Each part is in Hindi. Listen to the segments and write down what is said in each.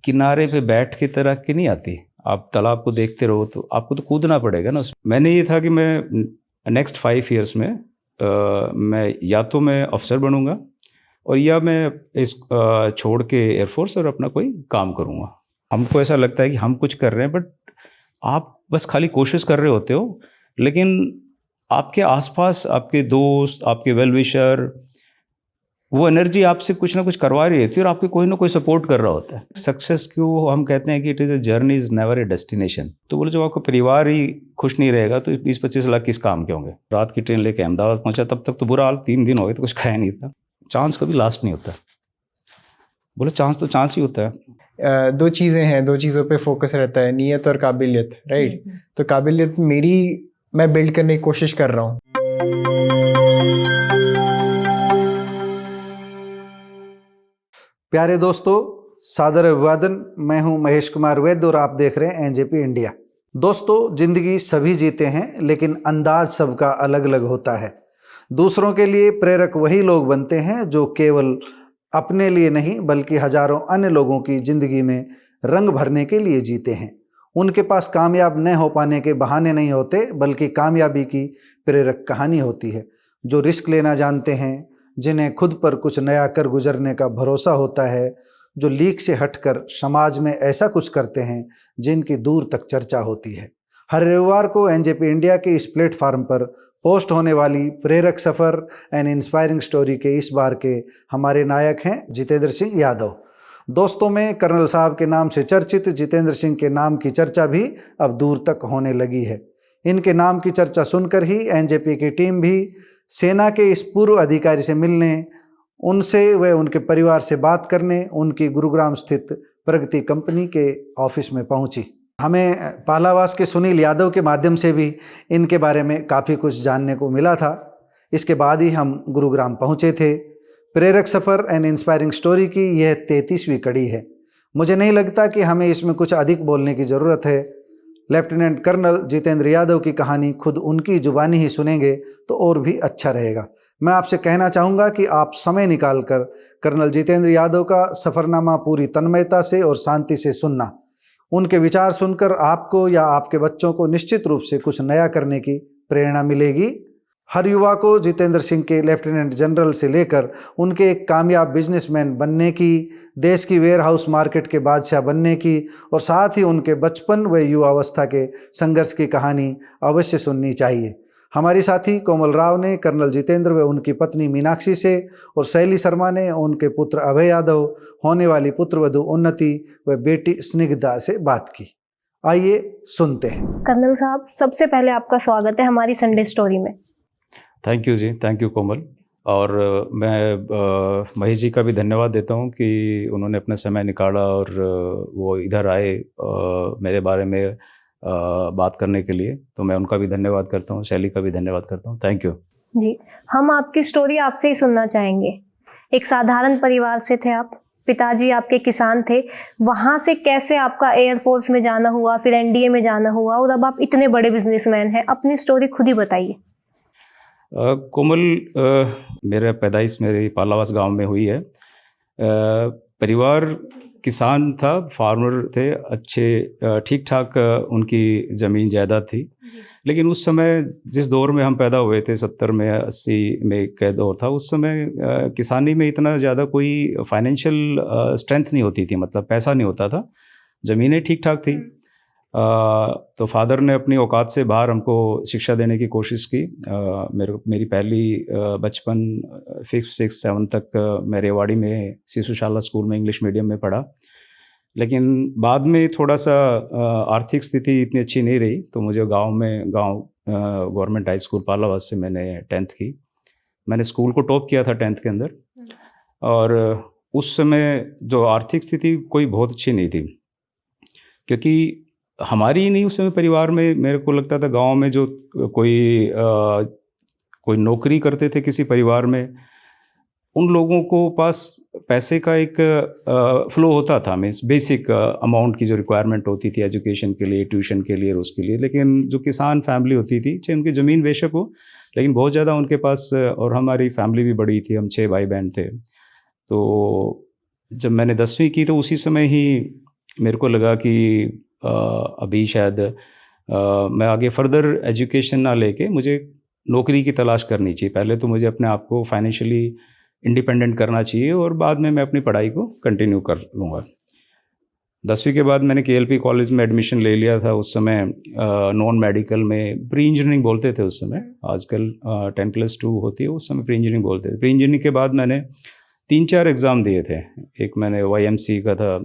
किनारे पे बैठ के तैराकी नहीं आती। आप तालाब को देखते रहो तो आपको तो कूदना पड़ेगा ना उसमें। मैंने ये था कि मैं नेक्स्ट 5 ईयर्स में मैं या तो मैं अफसर बनूंगा और या मैं इस छोड़ के एयरफोर्स और अपना कोई काम करूंगा। हमको ऐसा लगता है कि हम कुछ कर रहे हैं, बट आप बस खाली कोशिश कर रहे होते हो, लेकिन आपके आसपास आपके दोस्त, आपके वेल विशर, वो एनर्जी आपसे कुछ ना कुछ करवा रही रहती है और आपके कोई ना कोई सपोर्ट कर रहा होता है। सक्सेस को हम कहते हैं कि it is a journey, is never a destination. तो बोले जब आपका परिवार ही खुश नहीं रहेगा तो 20-25 लाख किस काम के होंगे। रात की ट्रेन लेके अहमदाबाद पहुंचा, तब तक तो बुरा हाल, 3 दिन हो गए तो कुछ खाया नहीं था। चांस कभी लास्ट नहीं होता। बोले चांस तो चांस ही होता है। दो चीज़ें हैं, दो चीज़ों पे फोकस रहता है, नियत और काबिलियत, राइट। तो काबिलियत मैं बिल्ड करने की कोशिश कर रहा हूँ। प्यारे दोस्तों, सादर अभिवादन। मैं हूं महेश कुमार वैद्य और आप देख रहे हैं एनजेपी इंडिया। दोस्तों, जिंदगी सभी जीते हैं, लेकिन अंदाज सबका अलग अलग होता है। दूसरों के लिए प्रेरक वही लोग बनते हैं जो केवल अपने लिए नहीं बल्कि हजारों अन्य लोगों की जिंदगी में रंग भरने के लिए जीते हैं। उनके पास कामयाब न हो पाने के बहाने नहीं होते, बल्कि कामयाबी की प्रेरक कहानी होती है। जो रिस्क लेना जानते हैं, जिन्हें खुद पर कुछ नया कर गुजरने का भरोसा होता है, जो लीक से हटकर समाज में ऐसा कुछ करते हैं जिनकी दूर तक चर्चा होती है। हर रविवार को एनजेपी इंडिया के इस प्लेटफार्म पर पोस्ट होने वाली प्रेरक सफ़र एंड इंस्पायरिंग स्टोरी के इस बार के हमारे नायक हैं जितेंद्र सिंह यादव। दोस्तों में कर्नल साहब के नाम से चर्चित जितेंद्र सिंह के नाम की चर्चा भी अब दूर तक होने लगी है। इनके नाम की चर्चा सुनकर ही एनजेपी की टीम भी सेना के इस पूर्व अधिकारी से मिलने, उनसे व उनके परिवार से बात करने उनकी गुरुग्राम स्थित प्रगति कंपनी के ऑफिस में पहुंची। हमें पालावास के सुनील यादव के माध्यम से भी इनके बारे में काफ़ी कुछ जानने को मिला था। इसके बाद ही हम गुरुग्राम पहुंचे थे। प्रेरक सफ़र एंड इंस्पायरिंग स्टोरी की यह 33वीं कड़ी है। मुझे नहीं लगता कि हमें इसमें कुछ अधिक बोलने की ज़रूरत है। लेफ्टिनेंट कर्नल जितेंद्र यादव की कहानी खुद उनकी जुबानी ही सुनेंगे तो और भी अच्छा रहेगा। मैं आपसे कहना चाहूँगा कि आप समय निकालकर कर्नल जितेंद्र यादव का सफ़रनामा पूरी तन्मयता से और शांति से सुनना। उनके विचार सुनकर आपको या आपके बच्चों को निश्चित रूप से कुछ नया करने की प्रेरणा मिलेगी। हर युवा को जितेंद्र सिंह के लेफ्टिनेंट जनरल से लेकर उनके एक कामयाब बिजनेसमैन बनने की, देश की वेयरहाउस मार्केट के बादशाह बनने की और साथ ही उनके बचपन व युवावस्था के संघर्ष की कहानी अवश्य सुननी चाहिए। हमारी साथी कोमल राव ने कर्नल जितेंद्र व उनकी पत्नी मीनाक्षी से और शैली शर्मा ने उनके पुत्र अभय यादव, होने वाली पुत्रवधू उन्नति व बेटी स्निग्धा से बात की। आइए सुनते हैं। कर्नल साहब, सबसे पहले आपका स्वागत है हमारी संडे स्टोरी में। Thank you ji, thank you Komal. और मैं महेश जी का भी धन्यवाद देता हूँ कि उन्होंने अपना समय निकाला और वो इधर आए मेरे बारे में बात करने के लिए। तो मैं उनका भी धन्यवाद करता हूँ, शैली का भी धन्यवाद करता हूँ। थैंक यू जी। हम आपकी स्टोरी आपसे ही सुनना चाहेंगे। एक साधारण परिवार से थे आप, पिताजी आपके किसान थे, वहाँ से कैसे आपका एयरफोर्स में जाना हुआ, फिर एनडीए में जाना हुआ और अब आप इतने बड़े बिजनेसमैन हैं। अपनी स्टोरी खुद ही बताइए। कोमल, मेरा पैदाइश मेरे पालावास गांव में हुई है। परिवार किसान था, फार्मर थे, अच्छे ठीक ठाक उनकी ज़मीन जायदाद थी। लेकिन उस समय जिस दौर में हम पैदा हुए थे, 70 में 80 में का दौर था, उस समय किसानी में इतना ज़्यादा कोई फाइनेंशियल स्ट्रेंथ नहीं होती थी, मतलब पैसा नहीं होता था, ज़मीनें ठीक ठाक थी। तो फादर ने अपनी औकात से बाहर हमको शिक्षा देने की कोशिश की। मेरी पहली बचपन 5th 6th 7 तक मैं रेवाड़ी में शिशुशाला स्कूल में इंग्लिश मीडियम में पढ़ा। लेकिन बाद में थोड़ा सा आर्थिक स्थिति इतनी अच्छी नहीं रही, तो मुझे गांव गवर्नमेंट हाई स्कूल पालावास से मैंने 10th की। मैंने स्कूल को टॉप किया था 10th के अंदर। और उस समय जो आर्थिक स्थिति कोई बहुत अच्छी नहीं थी, क्योंकि हमारी ही नहीं, उस समय परिवार में मेरे को लगता था गांव में जो कोई नौकरी करते थे किसी परिवार में, उन लोगों को पास पैसे का एक फ्लो होता था, मीन्स बेसिक अमाउंट की जो रिक्वायरमेंट होती थी एजुकेशन के लिए, ट्यूशन के लिए और उसके लिए। लेकिन जो किसान फैमिली होती थी, चाहे उनकी ज़मीन बेशक हो, लेकिन बहुत ज़्यादा उनके पास, और हमारी फैमिली भी बड़ी थी, हम 6 भाई बहन थे। तो जब मैंने 10वीं की तो उसी समय ही मेरे को लगा कि अभी शायद मैं आगे फर्दर एजुकेशन ना लेके मुझे नौकरी की तलाश करनी चाहिए। पहले तो मुझे अपने आप को फाइनेंशियली इंडिपेंडेंट करना चाहिए और बाद में मैं अपनी पढ़ाई को कंटिन्यू कर लूँगा। 10वीं के बाद मैंने KLP कॉलेज में एडमिशन ले लिया था। उस समय नॉन मेडिकल में प्री इंजीनियरिंग बोलते थे उस समय, आजकल 10+2 होती है, उस समय प्री इंजीनियरिंग बोलते थे। प्री इंजीनियरिंग के बाद मैंने 3-4 एग्ज़ाम दिए थे। एक मैंने YMC का था,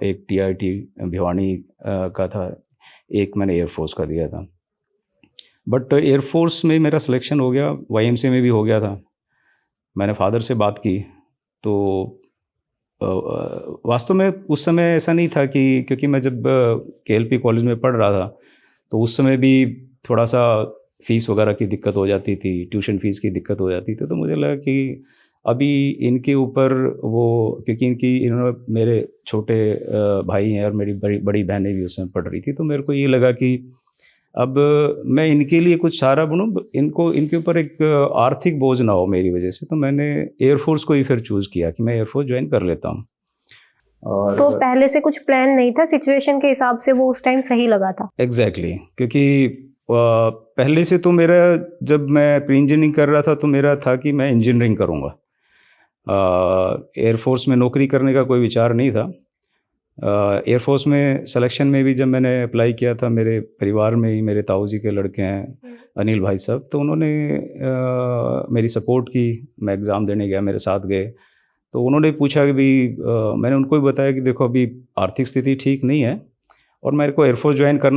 एक TIT भिवानी का था, एक मैंने एयरफोर्स का दिया था। बट एयरफोर्स में मेरा सिलेक्शन हो गया, YMC में भी हो गया था। मैंने फादर से बात की तो वास्तव में उस समय ऐसा नहीं था कि, क्योंकि मैं जब KLP कॉलेज में पढ़ रहा था तो उस समय भी थोड़ा सा फ़ीस वगैरह की दिक्कत हो जाती थी, ट्यूशन फ़ीस की दिक्कत हो जाती थी। तो मुझे लगा कि अभी इनके ऊपर वो, क्योंकि इन्होंने मेरे छोटे भाई हैं और मेरी बड़ी बहनें भी उस समय पढ़ रही थी, तो मेरे को ये लगा कि अब मैं इनके लिए कुछ सहारा बनूँ, इनके ऊपर एक आर्थिक बोझ ना हो मेरी वजह से। तो मैंने एयरफोर्स को ही फिर चूज़ किया कि मैं एयरफोर्स ज्वाइन कर लेता हूँ। और तो पहले से कुछ प्लान नहीं था, सिचुएशन के हिसाब से वो उस टाइम सही लगा था? एग्जैक्टली, क्योंकि पहले से तो मेरा, जब मैं प्री इंजीनियरिंग कर रहा था तो मेरा था कि मैं इंजीनियरिंग करूँगा। एयरफोर्स में नौकरी करने का कोई विचार नहीं था। एयरफोर्स में सिलेक्शन में भी जब मैंने अप्लाई किया था, मेरे परिवार में ही मेरे ताऊ जी के लड़के हैं अनिल भाई साहब, तो उन्होंने मेरी सपोर्ट की। मैं एग्ज़ाम देने गया, मेरे साथ गए, तो उन्होंने पूछा कि भाई, मैंने उनको भी बताया कि देखो अभी आर्थिक स्थिति ठीक नहीं है और मेरे को एयरफोर्स ज्वाइन कर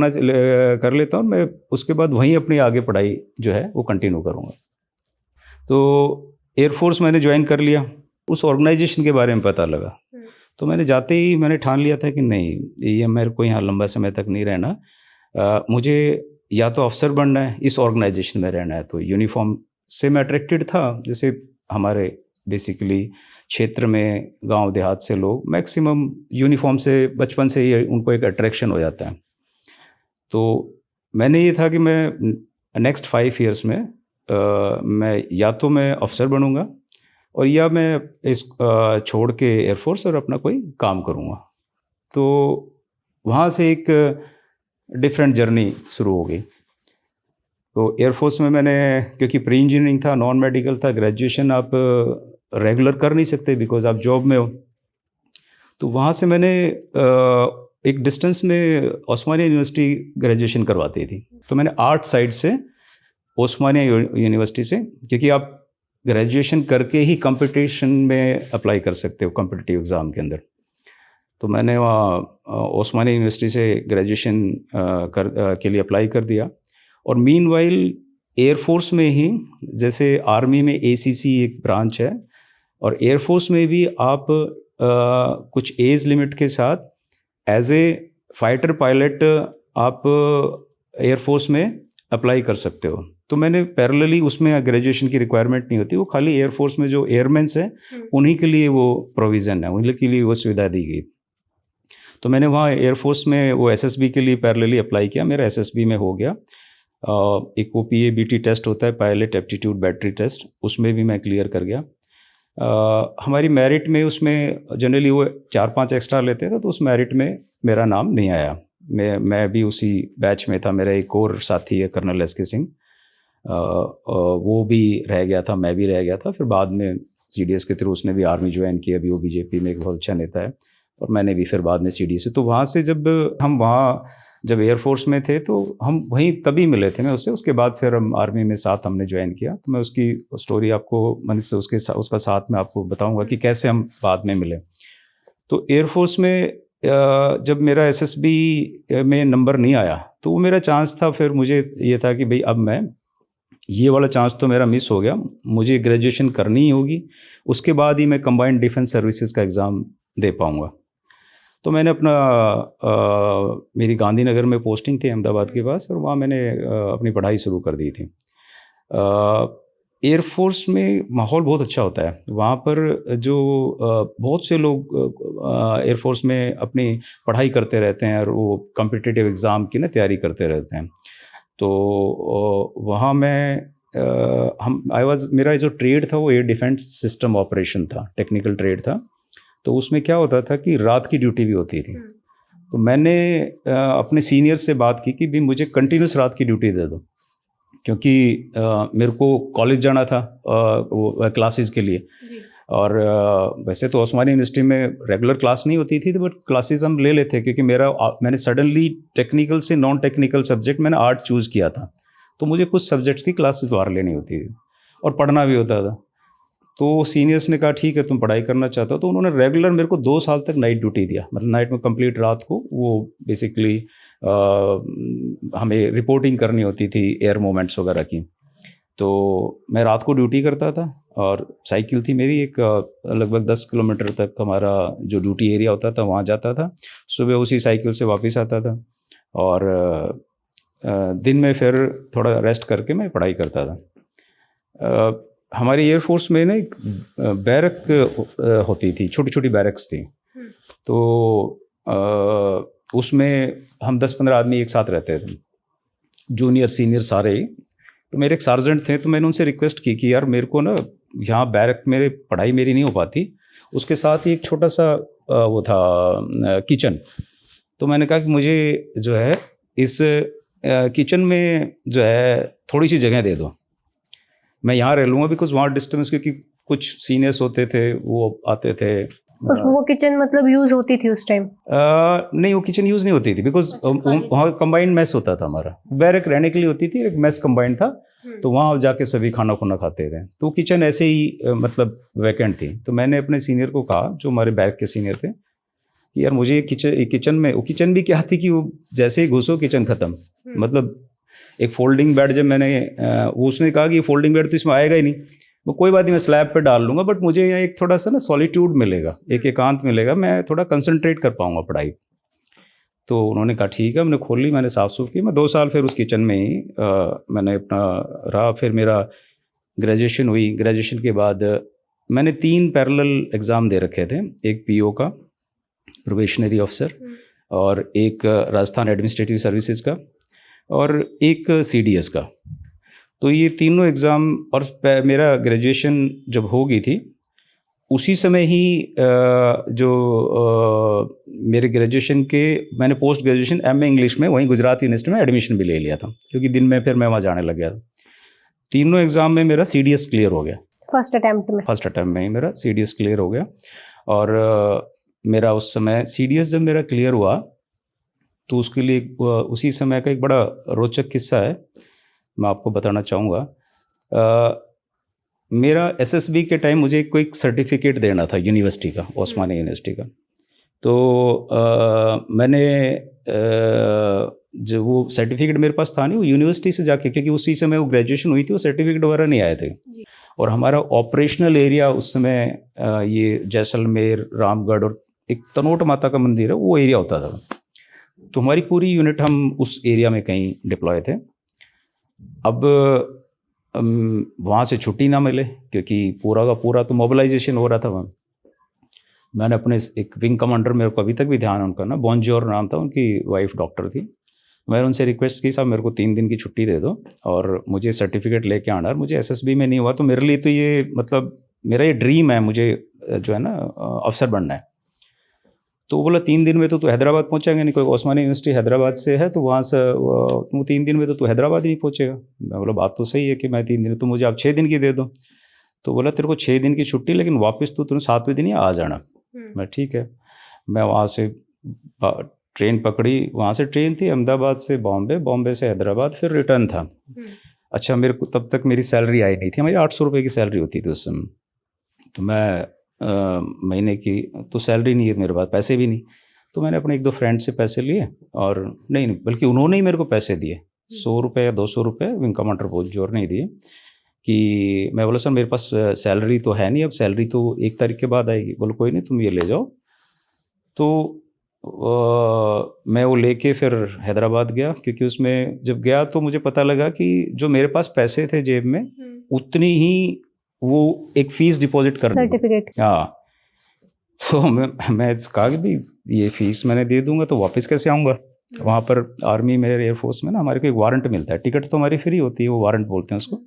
लेता हूँ, मैं उसके बाद वहीं अपनी आगे पढ़ाई जो है वो कंटिन्यू करूँगा। तो एयरफोर्स मैंने ज्वाइन कर लिया। उस ऑर्गेनाइजेशन के बारे में पता लगा तो मैंने जाते ही मैंने ठान लिया था कि नहीं, ये मेरे को यहाँ लंबा समय तक नहीं रहना। मुझे या तो अफसर बनना है, इस ऑर्गेनाइजेशन में रहना है। तो यूनिफॉर्म से मैं अट्रैक्टेड था। जैसे हमारे बेसिकली क्षेत्र में गांव देहात से लोग मैक्सिमम यूनिफॉर्म से बचपन से ही उनको एक अट्रैक्शन हो जाता है। तो मैंने ये था कि मैं नेक्स्ट 5 ईयर्स में मैं या तो मैं अफसर बनूंगा और या मैं इस छोड़ के एयरफोर्स और अपना कोई काम करूँगा। तो वहाँ से एक डिफरेंट जर्नी शुरू हो गई। तो एयरफोर्स में मैंने, क्योंकि प्री इंजीनियरिंग था, नॉन मेडिकल था, ग्रेजुएशन आप रेगुलर कर नहीं सकते बिकॉज आप जॉब में हो, तो वहाँ से मैंने एक डिस्टेंस में ओस्मानिया यूनिवर्सिटी ग्रेजुएशन करवाती थी। तो मैंने आर्ट साइड से ओस्मानिया यूनिवर्सिटी से, क्योंकि आप ग्रेजुएशन करके ही कंपटीशन में अप्लाई कर सकते हो कॉम्पिटिटिव एग्ज़ाम के अंदर, तो मैंने वहाँ ओस्मानिया यूनिवर्सिटी से ग्रेजुएशन के लिए अप्लाई कर दिया। और मीनवाइल एयरफोर्स में ही, जैसे आर्मी में ACC एक ब्रांच है और एयरफोर्स में भी आप कुछ एज लिमिट के साथ एज ए फाइटर पायलट आप एयरफोर्स में अप्लाई कर सकते हो। तो मैंने पैरेलली, उसमें ग्रेजुएशन की रिक्वायरमेंट नहीं होती, वो खाली एयरफोर्स में जो एयरमैन्स हैं उन्हीं के लिए वो प्रोविज़न है, उन्हीं के लिए वो सुविधा दी गई। तो मैंने वहाँ एयरफोर्स में वो SSB के लिए पैरेलली अप्लाई किया, मेरा SSB में हो गया। एक वो PABT टेस्ट होता है, पायलट एप्टीट्यूड बैटरी टेस्ट, उसमें भी मैं क्लियर कर गया। हमारी मेरिट में उसमें जनरली वो 4-5 एक्स्ट्रा लेते थे, तो उस मेरिट में मेरा नाम नहीं आया। मैं भी उसी बैच में था। मेरा एक और साथी है कर्नल SK सिंह, वो भी रह गया था, मैं भी रह गया था। फिर बाद में CDS के थ्रू उसने भी आर्मी ज्वाइन किया, अभी वो BJP में एक बहुत अच्छा नेता है, और मैंने भी फिर बाद में CDS से। तो वहाँ से जब हम वहाँ जब एयरफोर्स में थे तो हम वहीं तभी मिले थे मैं उससे। उसके बाद फिर हम आर्मी में साथ हमने ज्वाइन किया। तो मैं उसकी स्टोरी आपको उसका साथ में आपको बताऊंगा कि कैसे हम बाद में मिले। तो एयरफोर्स में जब मेरा SSB में नंबर नहीं आया तो वो मेरा चांस था। फिर मुझे ये था कि भाई अब मैं, ये वाला चांस तो मेरा मिस हो गया, मुझे ग्रेजुएशन करनी ही होगी, उसके बाद ही मैं कंबाइंड डिफेंस सर्विसेज का एग्ज़ाम दे पाऊँगा। तो मैंने अपना मेरी गांधीनगर में पोस्टिंग थी अहमदाबाद के पास, और वहाँ मैंने अपनी पढ़ाई शुरू कर दी थी। एयरफोर्स में माहौल बहुत अच्छा होता है। वहाँ पर जो बहुत से लोग एयरफोर्स में अपनी पढ़ाई करते रहते हैं और वो कॉम्पिटिटिव एग्ज़ाम की तैयारी करते रहते हैं। तो वहाँ मेरा जो ट्रेड था वो एयर डिफेंस सिस्टम ऑपरेशन था, टेक्निकल ट्रेड था। तो उसमें क्या होता था कि रात की ड्यूटी भी होती थी। तो मैंने अपने सीनियर से बात की कि भी मुझे कंटिन्यूस रात की ड्यूटी दे दो, क्योंकि मेरे को कॉलेज जाना था वो क्लासेस के लिए। और वैसे तो ओस्मानी यूनिवर्सिटी में रेगुलर क्लास नहीं होती थी, बट क्लासेस हम ले लेते, क्योंकि मैंने सडनली टेक्निकल से नॉन टेक्निकल सब्जेक्ट मैंने आर्ट चूज़ किया था, तो मुझे कुछ सब्जेक्ट्स की क्लासेस बाहर लेनी होती थी और पढ़ना भी होता था। तो सीनियर्स ने कहा ठीक है तुम पढ़ाई करना चाहते हो, तो उन्होंने रेगुलर मेरे को 2 साल तक नाइट ड्यूटी दिया, मतलब नाइट में कंप्लीट रात को वो बेसिकली हमें रिपोर्टिंग करनी होती थी एयर मोमेंट्स वगैरह की। तो मैं रात को ड्यूटी करता था और साइकिल थी मेरी एक लगभग 10 किलोमीटर तक हमारा जो ड्यूटी एरिया होता था वहाँ जाता था, सुबह उसी साइकिल से वापस आता था और दिन में फिर थोड़ा रेस्ट करके मैं पढ़ाई करता था। हमारी एयरफोर्स में ना एक बैरक होती थी, छोटी छोटी बैरक्स थी, तो उसमें हम 10-15 आदमी एक साथ रहते थे, जूनियर सीनियर सारे ही। तो मेरे एक सार्जेंट थे, तो मैंने उनसे रिक्वेस्ट की कि यार मेरे को ना यहाँ बैरक मेरे पढ़ाई मेरी नहीं हो पाती, उसके साथ ही एक छोटा सा वो था किचन। तो मैंने कहा कि मुझे जो है इस किचन में जो है थोड़ी सी जगह दे दो, मैं यहाँ रह लूँगा, बिकॉज वहाँ डिस्टेंस, क्योंकि कुछ सीनियर्स होते थे वो आते थे। वो किचन मतलब यूज होती थी उस टाइम? नहीं, वो किचन यूज़ नहीं होती थी, बिकॉज वहाँ कंबाइंड मैस होता था हमारा, बैरक रहने के लिए होती थी, एक मैस कंबाइंड था, तो वहाँ जाके सभी खाना खुना खाते थे। तो किचन ऐसे ही मतलब वैकेंट थी। तो मैंने अपने सीनियर को कहा, जो हमारे बैरक के सीनियर थे, कि यार मुझे किचन में, वो किचन भी क्या थी कि वो जैसे ही घुसो किचन ख़त्म, मतलब एक फोल्डिंग बेड जब मैंने वो उसने कहा कि फोल्डिंग बेड तो इसमें आएगा ही नहीं, वो कोई बात नहीं मैं स्लैब पे डाल लूँगा, बट मुझे यहाँ एक थोड़ा सा ना सॉलिट्यूड मिलेगा, एक एकांत मिलेगा, मैं थोड़ा कंसंट्रेट कर पाऊँगा पढ़ाई। तो उन्होंने कहा ठीक है, मैंने खोल ली, मैंने साफ़ सूफ की। मैं 2 साल फिर उस किचन में ही मैंने अपना रहा। फिर मेरा ग्रेजुएशन हुई। ग्रेजुएशन के बाद मैंने 3 पैरेलल एग्ज़ाम दे रखे थे, एक पीओ का, प्रोबेशनरी ऑफिसर, और एक राजस्थान एडमिनिस्ट्रेटिव सर्विसेज का, और एक सीडीएस का। तो ये तीनों एग्ज़ाम, और मेरा ग्रेजुएशन जब हो गई थी उसी समय ही जो मेरे ग्रेजुएशन के, मैंने पोस्ट ग्रेजुएशन एमए इंग्लिश में वहीं गुजरात यूनिवर्सिटी में एडमिशन भी ले लिया था, क्योंकि दिन में फिर मैं वहाँ जाने लग गया था। तीनों एग्ज़ाम में मेरा सीडीएस क्लियर हो गया, फर्स्ट अटैम्प्ट में ही मेरा सीडीएस क्लियर हो गया। और मेरा उस समय सीडीएस जब मेरा क्लियर हुआ, तो उसके लिए उसी समय का एक बड़ा रोचक किस्सा है, मैं आपको बताना चाहूँगा। मेरा एसएसबी के टाइम मुझे कोई सर्टिफिकेट देना था यूनिवर्सिटी का, ओस्मानी यूनिवर्सिटी का। तो मैंने जो वो सर्टिफिकेट मेरे पास था नहीं, वो यूनिवर्सिटी से जाके, क्योंकि उसी समय वो ग्रेजुएशन हुई थी, वो सर्टिफिकेट वगैरह नहीं आए थे। और हमारा ऑपरेशनल एरिया उस समय ये जैसलमेर, रामगढ़ और एक तनोट माता का मंदिर है, वो एरिया होता था। तो हमारी पूरी यूनिट हम उस एरिया में कहीं डिप्लॉय थे। अब वहाँ से छुट्टी ना मिले, क्योंकि पूरा का पूरा तो मोबिलाइजेशन हो रहा था वहाँ। मैंने अपने एक विंग कमांडर, मेरे को अभी तक भी ध्यान उनका ना, बॉन्जोर नाम था, उनकी वाइफ डॉक्टर थी। मैंने उनसे रिक्वेस्ट की, साहब मेरे को 3 दिन की छुट्टी दे दो और मुझे सर्टिफिकेट लेके आना है। मुझे एसएसबी में नहीं हुआ, तो मेरे लिए तो ये मतलब मेरा ये ड्रीम है, मुझे जो है ना अफसर बनना है। तो वो बोला 3 दिन में तो तू हैदराबाद पहुँचेंगे नहीं, कोई ओस्मानी यूनिवर्सिटी हैदराबाद से है, तो वहाँ से वो 3 दिन में तो तू हैदराबाद ही नहीं पहुँचेगा। मैं बोला बात तो सही है कि मैं 3 दिन, तो मुझे आप 6 दिन की दे दो। तो बोला तेरे को 6 दिन की छुट्टी, लेकिन वापस तो तूने 7वें दिन ही आ जाना। मैं ठीक है। मैं वहाँ से ट्रेन पकड़ी, वहाँ से ट्रेन थी अहमदाबाद से बॉम्बे, बॉम्बे से हैदराबाद, फिर रिटर्न था। अच्छा, मेरे को तब तक मेरी सैलरी आई नहीं थी, हमारी 800 रुपये की सैलरी होती थी उस समय। तो मैं महीने की तो सैलरी नहीं है मेरे पास, पैसे भी नहीं। तो मैंने अपने 1-2 फ्रेंड से पैसे लिए, और नहीं बल्कि उन्होंने ही मेरे को पैसे दिए, 100 रुपये या 200 रुपये, विंग कमांडर बहुत जोर नहीं दिए। कि मैं बोला सर मेरे पास सैलरी तो है नहीं, अब सैलरी तो 1 तारीख के बाद आएगी। बोलो कोई नहीं, तुम ये ले जाओ। तो मैं वो लेके फिर हैदराबाद गया, क्योंकि उसमें जब गया तो मुझे पता लगा कि जो मेरे पास पैसे थे जेब में, उतनी ही वो एक फ़ीस डिपॉजिट कर सर्टिफिकेट। हाँ। तो मैं कहा कि भाई ये फ़ीस मैंने दे दूंगा तो वापस कैसे आऊँगा। वहाँ पर आर्मी में, एयरफोर्स में ना, हमारे को एक वारंट मिलता है, टिकट तो हमारी फ्री होती है, वो वारंट बोलते हैं उसको।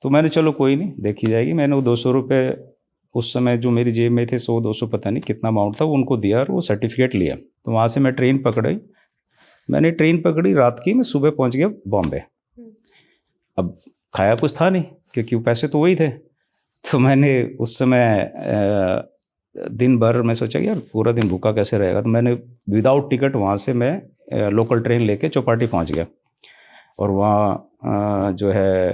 तो मैंने चलो कोई नहीं, देखी जाएगी। मैंने वो 200 रुपये उस समय जो मेरी जेब में थे 100-200 पता नहीं कितना अमाउंट था, वो उनको दिया और वो सर्टिफिकेट लिया। तो वहाँ से मैं ट्रेन पकड़ी, मैंने ट्रेन पकड़ी रात की, मैं सुबह पहुँच गया बॉम्बे। अब खाया कुछ था नहीं क्योंकि वो पैसे तो वही थे। तो मैंने उस समय दिन भर मैं सोचा कि यार पूरा दिन भूखा कैसे रहेगा, तो मैंने विदाउट टिकट वहाँ से मैं लोकल ट्रेन लेके चौपाटी पहुँच गया। और वहाँ जो है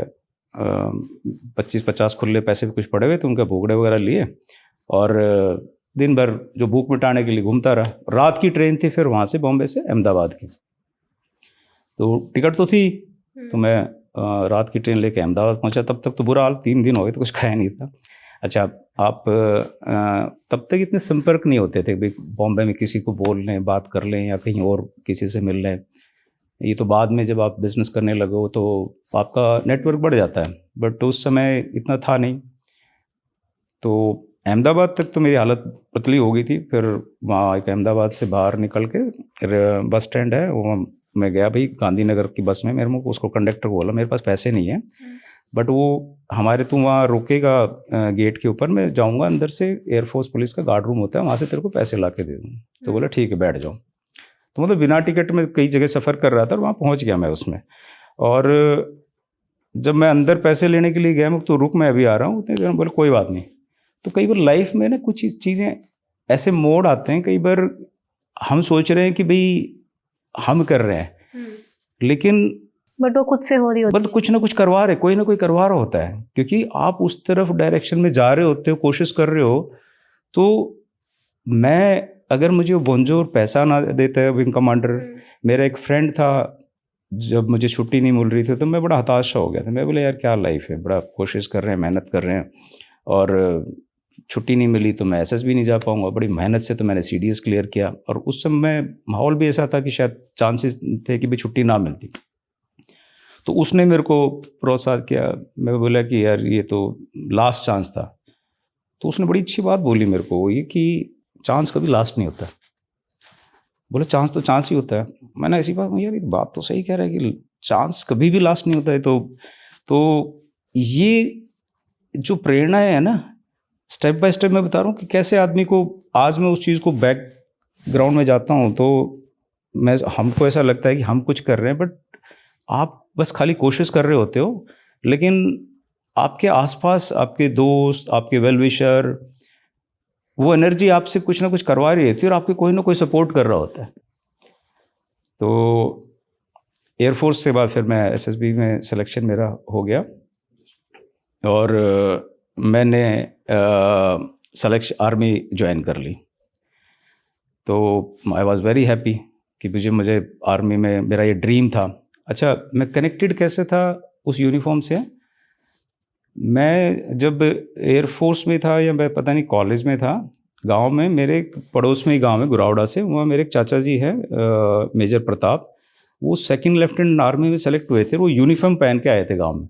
25-50 खुले पैसे भी कुछ पड़े हुए थे, उनका भूगड़े वगैरह लिए और दिन भर जो भूख मिटाने के लिए घूमता रहा। रात की ट्रेन थी फिर वहाँ से बॉम्बे से अहमदाबाद की, तो टिकट तो थी, तो मैं रात की ट्रेन लेके अहमदाबाद पहुँचा। तब तक तो बुरा हाल, 3 दिन हो गए तो कुछ खाया नहीं था। अच्छा, आप तब तक इतने संपर्क नहीं होते थे भाई बॉम्बे में किसी को बोल लें, बात कर लें या कहीं और किसी से मिल लें। ये तो बाद में जब आप बिज़नेस करने लगो तो आपका नेटवर्क बढ़ जाता है, बट उस समय इतना था नहीं। तो अहमदाबाद तक तो मेरी हालत पतली हो गई थी। फिर वहाँ एक अहमदाबाद से बाहर निकल के बस स्टैंड है, वो मैं गया भाई गांधीनगर की बस में। मेरे को उसको कंडक्टर को बोला मेरे पास पैसे नहीं है, बट वो हमारे तो वहाँ रोकेगा गेट के ऊपर, मैं जाऊँगा अंदर से, एयरफोर्स पुलिस का गार्ड रूम होता है, वहाँ से तेरे को पैसे ला के दे दूँगा। तो बोला ठीक है बैठ जाओ। तो मतलब बिना टिकट में कई जगह सफ़र कर रहा था और वहाँ पहुँच गया मैं उसमें। और जब मैं अंदर पैसे लेने के लिए गया, मैं तो रुक, मैं अभी आ रहा हूँ, उतने देर में बोले कोई बात नहीं। तो कई बार लाइफ में ना कुछ चीज़ें ऐसे मोड़ आते हैं, कई बार हम सोच रहे हैं कि भाई हम कर रहे हैं, लेकिन बट वो खुद से हो रही होती है। बट कुछ ना कुछ करवा रहे, कोई ना कोई करवा रहा होता है, क्योंकि आप उस तरफ डायरेक्शन में जा रहे होते हो, कोशिश कर रहे हो। तो मैं अगर मुझे वो बोंजोर पैसा ना देता है विंग कमांडर, मेरा एक फ्रेंड था, जब मुझे छुट्टी नहीं मिल रही थी तो मैं बड़ा हताश हो गया था। मैं बोले यार क्या लाइफ है, बड़ा कोशिश कर रहे हैं, मेहनत कर रहे हैं, और छुट्टी नहीं मिली तो मैं एसएसबी नहीं जा पाऊंगा। बड़ी मेहनत से तो मैंने सीडीएस क्लियर किया, और उस समय माहौल भी ऐसा था कि शायद चांसेस थे कि भाई छुट्टी ना मिलती। तो उसने मेरे को प्रोत्साहित किया। मैं बोला कि यार ये तो लास्ट चांस था। तो उसने बड़ी अच्छी बात बोली मेरे को, ये कि चांस कभी लास्ट नहीं होता। बोले चांस तो चांस ही होता है। मैंने ऐसी यार ये बात तो सही कह रहा है कि चांस कभी भी लास्ट नहीं होता है। तो ये जो प्रेरणा है ना, स्टेप बाय स्टेप मैं बता रहा हूँ कि कैसे आदमी को, आज मैं उस चीज़ को बैकग्राउंड में जाता हूँ तो हमको ऐसा लगता है कि हम कुछ कर रहे हैं, बट आप बस खाली कोशिश कर रहे होते हो, लेकिन आपके आसपास आपके दोस्त, आपके वेल विशर, वो एनर्जी आपसे कुछ ना कुछ करवा रही होती है और आपके कोई ना कोई सपोर्ट कर रहा होता है। तो एयरफोर्स के बाद फिर मैं एसएसबी में सिलेक्शन मेरा हो गया, और मैंने सिलेक्शन आर्मी ज्वाइन कर ली। तो आई वॉज़ वेरी हैप्पी कि मुझे आर्मी में मेरा ये ड्रीम था। अच्छा, मैं कनेक्टेड कैसे था उस यूनिफॉर्म से? मैं जब एयरफोर्स में था, या मैं पता नहीं कॉलेज में था, गांव में मेरे पड़ोस में ही गांव है गुरावड़ा से, वहाँ मेरे एक चाचा जी हैं मेजर प्रताप, वो 2nd लेफ्टिनेंट आर्मी में सेलेक्ट हुए थे। वो यूनिफॉर्म पहन के आए थे गांव में,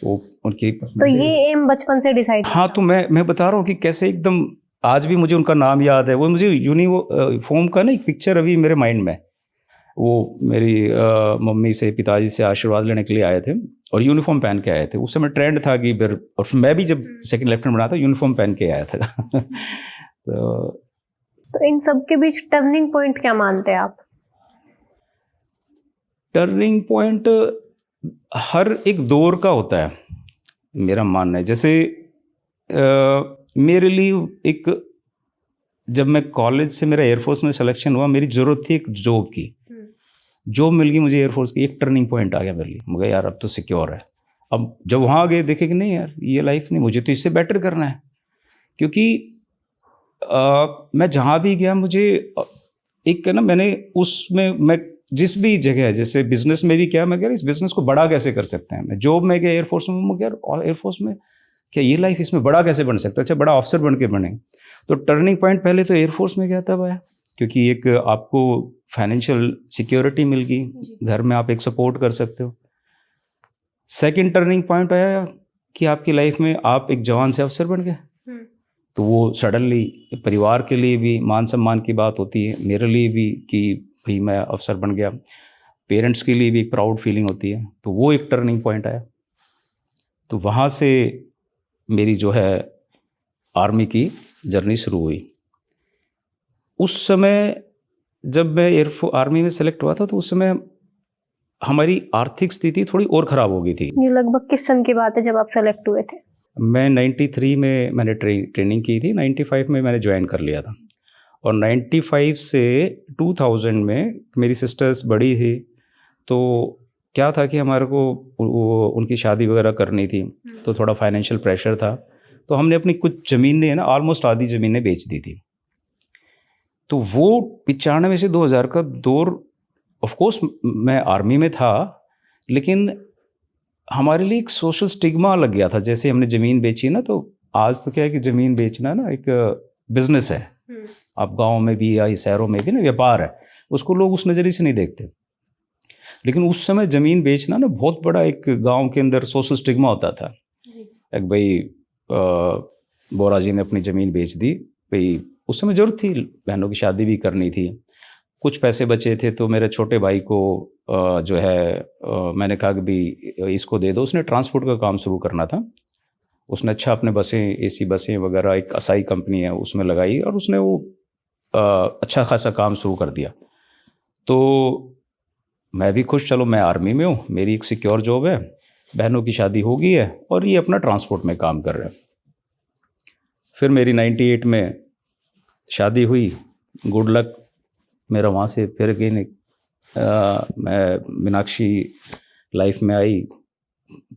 वो उनकी। तो ये एम बचपन से डिसाइड? हाँ, तो मैं बता रहा हूँ कि कैसे एकदम आज भी मुझे उनका नाम याद है। वो मुझे यूनिफॉर्म का ना एक पिक्चर अभी मेरे माइंड में, वो मेरी मम्मी से, पिताजी से आशीर्वाद लेने के लिए आए थे और यूनिफॉर्म पहन के आए थे। उस समय ट्रेंड था कि फिर, और मैं भी जब 2nd लेफ्टिनेंट बना था यूनिफॉर्म पहन के आया था। तो इन सब के बीच टर्निंग पॉइंट क्या मानते हैं आप? टर्निंग पॉइंट हर एक दौर का होता है, मेरा मानना है। जैसे मेरे लिए एक, जब मैं कॉलेज से मेरा एयरफोर्स में सिलेक्शन हुआ, मेरी ज़रूरत थी एक जॉब की। जॉब मिल गई मुझे एयरफोर्स की, एक टर्निंग पॉइंट आ गया मेरे लिए। मुझे यार अब तो सिक्योर है। अब जब वहाँ गए देखे कि नहीं यार ये लाइफ नहीं, मुझे तो इससे बेटर करना है। क्योंकि मैं जहाँ भी गया, मुझे एक ना, मैंने उसमें, मैं जिस भी जगह, जैसे बिजनेस में भी क्या, मैं कह रहा इस बिजनेस को बड़ा कैसे कर सकते हैं। मैं जॉब में गया एयरफोर्स में, मैं यार एयरफोर्स में क्या ये लाइफ, इसमें बड़ा कैसे बन सकता है। अच्छा, बड़ा ऑफिसर बन के बने। तो टर्निंग पॉइंट पहले तो एयरफोर्स में गया तब आया, क्योंकि एक आपको फाइनेंशियल सिक्योरिटी मिल गई, घर में आप एक सपोर्ट कर सकते हो। सेकंड टर्निंग पॉइंट आया कि आपकी लाइफ में आप एक जवान से अफसर बन गए। तो वो सडनली परिवार के लिए भी मान सम्मान की बात होती है, मेरे लिए भी कि भाई मैं अफसर बन गया, पेरेंट्स के लिए भी एक प्राउड फीलिंग होती है। तो वो एक टर्निंग पॉइंट आया। तो वहाँ से मेरी जो है आर्मी की जर्नी शुरू हुई। उस समय जब मैं आर्मी में सेलेक्ट हुआ था तो उस समय हमारी आर्थिक स्थिति थोड़ी और ख़राब हो गई थी। ये लगभग किस सन की बात है जब आप सेलेक्ट हुए थे? मैं 93 में मैंने ट्रेनिंग की थी, 95 में मैंने ज्वाइन कर लिया था, और 95 से 2000 में मेरी सिस्टर्स बड़ी थी, तो क्या था कि हमारे को उनकी शादी वगैरह करनी थी, तो थोड़ा फाइनेंशियल प्रेशर था, तो हमने अपनी कुछ ज़मीनें ना ऑलमोस्ट आधी ज़मीनें बेच दी थी। तो वो 95 से 2000 का दौर, ऑफ कोर्स मैं आर्मी में था, लेकिन हमारे लिए एक सोशल स्टिग्मा लग गया था। जैसे हमने ज़मीन बेची ना, तो आज तो क्या है कि ज़मीन बेचना ना एक बिजनेस है, आप गांव में भी या शहरों में भी ना व्यापार है, उसको लोग उस नज़रिए से नहीं देखते। लेकिन उस समय ज़मीन बेचना ना बहुत बड़ा एक गांव के अंदर सोशल स्टिग्मा होता था। एक भाई बोरा जी ने अपनी ज़मीन बेच दी, भाई उस समय ज़रूरत थी, बहनों की शादी भी करनी थी, कुछ पैसे बचे थे, तो मेरे छोटे भाई को जो है मैंने कहा कि भाई इसको दे दो। उसने ट्रांसपोर्ट का काम शुरू करना था, उसने अच्छा अपने बसें, एसी बसें वगैरह, एक असाई कंपनी है उसमें लगाई, और उसने वो अच्छा खासा काम शुरू कर दिया। तो मैं भी खुश, चलो मैं आर्मी में हूँ, मेरी एक सिक्योर जॉब है, बहनों की शादी हो गई है, और ये अपना ट्रांसपोर्ट में काम कर रहे हैं। फिर मेरी 98 में शादी हुई, गुड लक, मेरा वहाँ से फिर गई नहीं। मैं मीनाक्षी लाइफ में आई,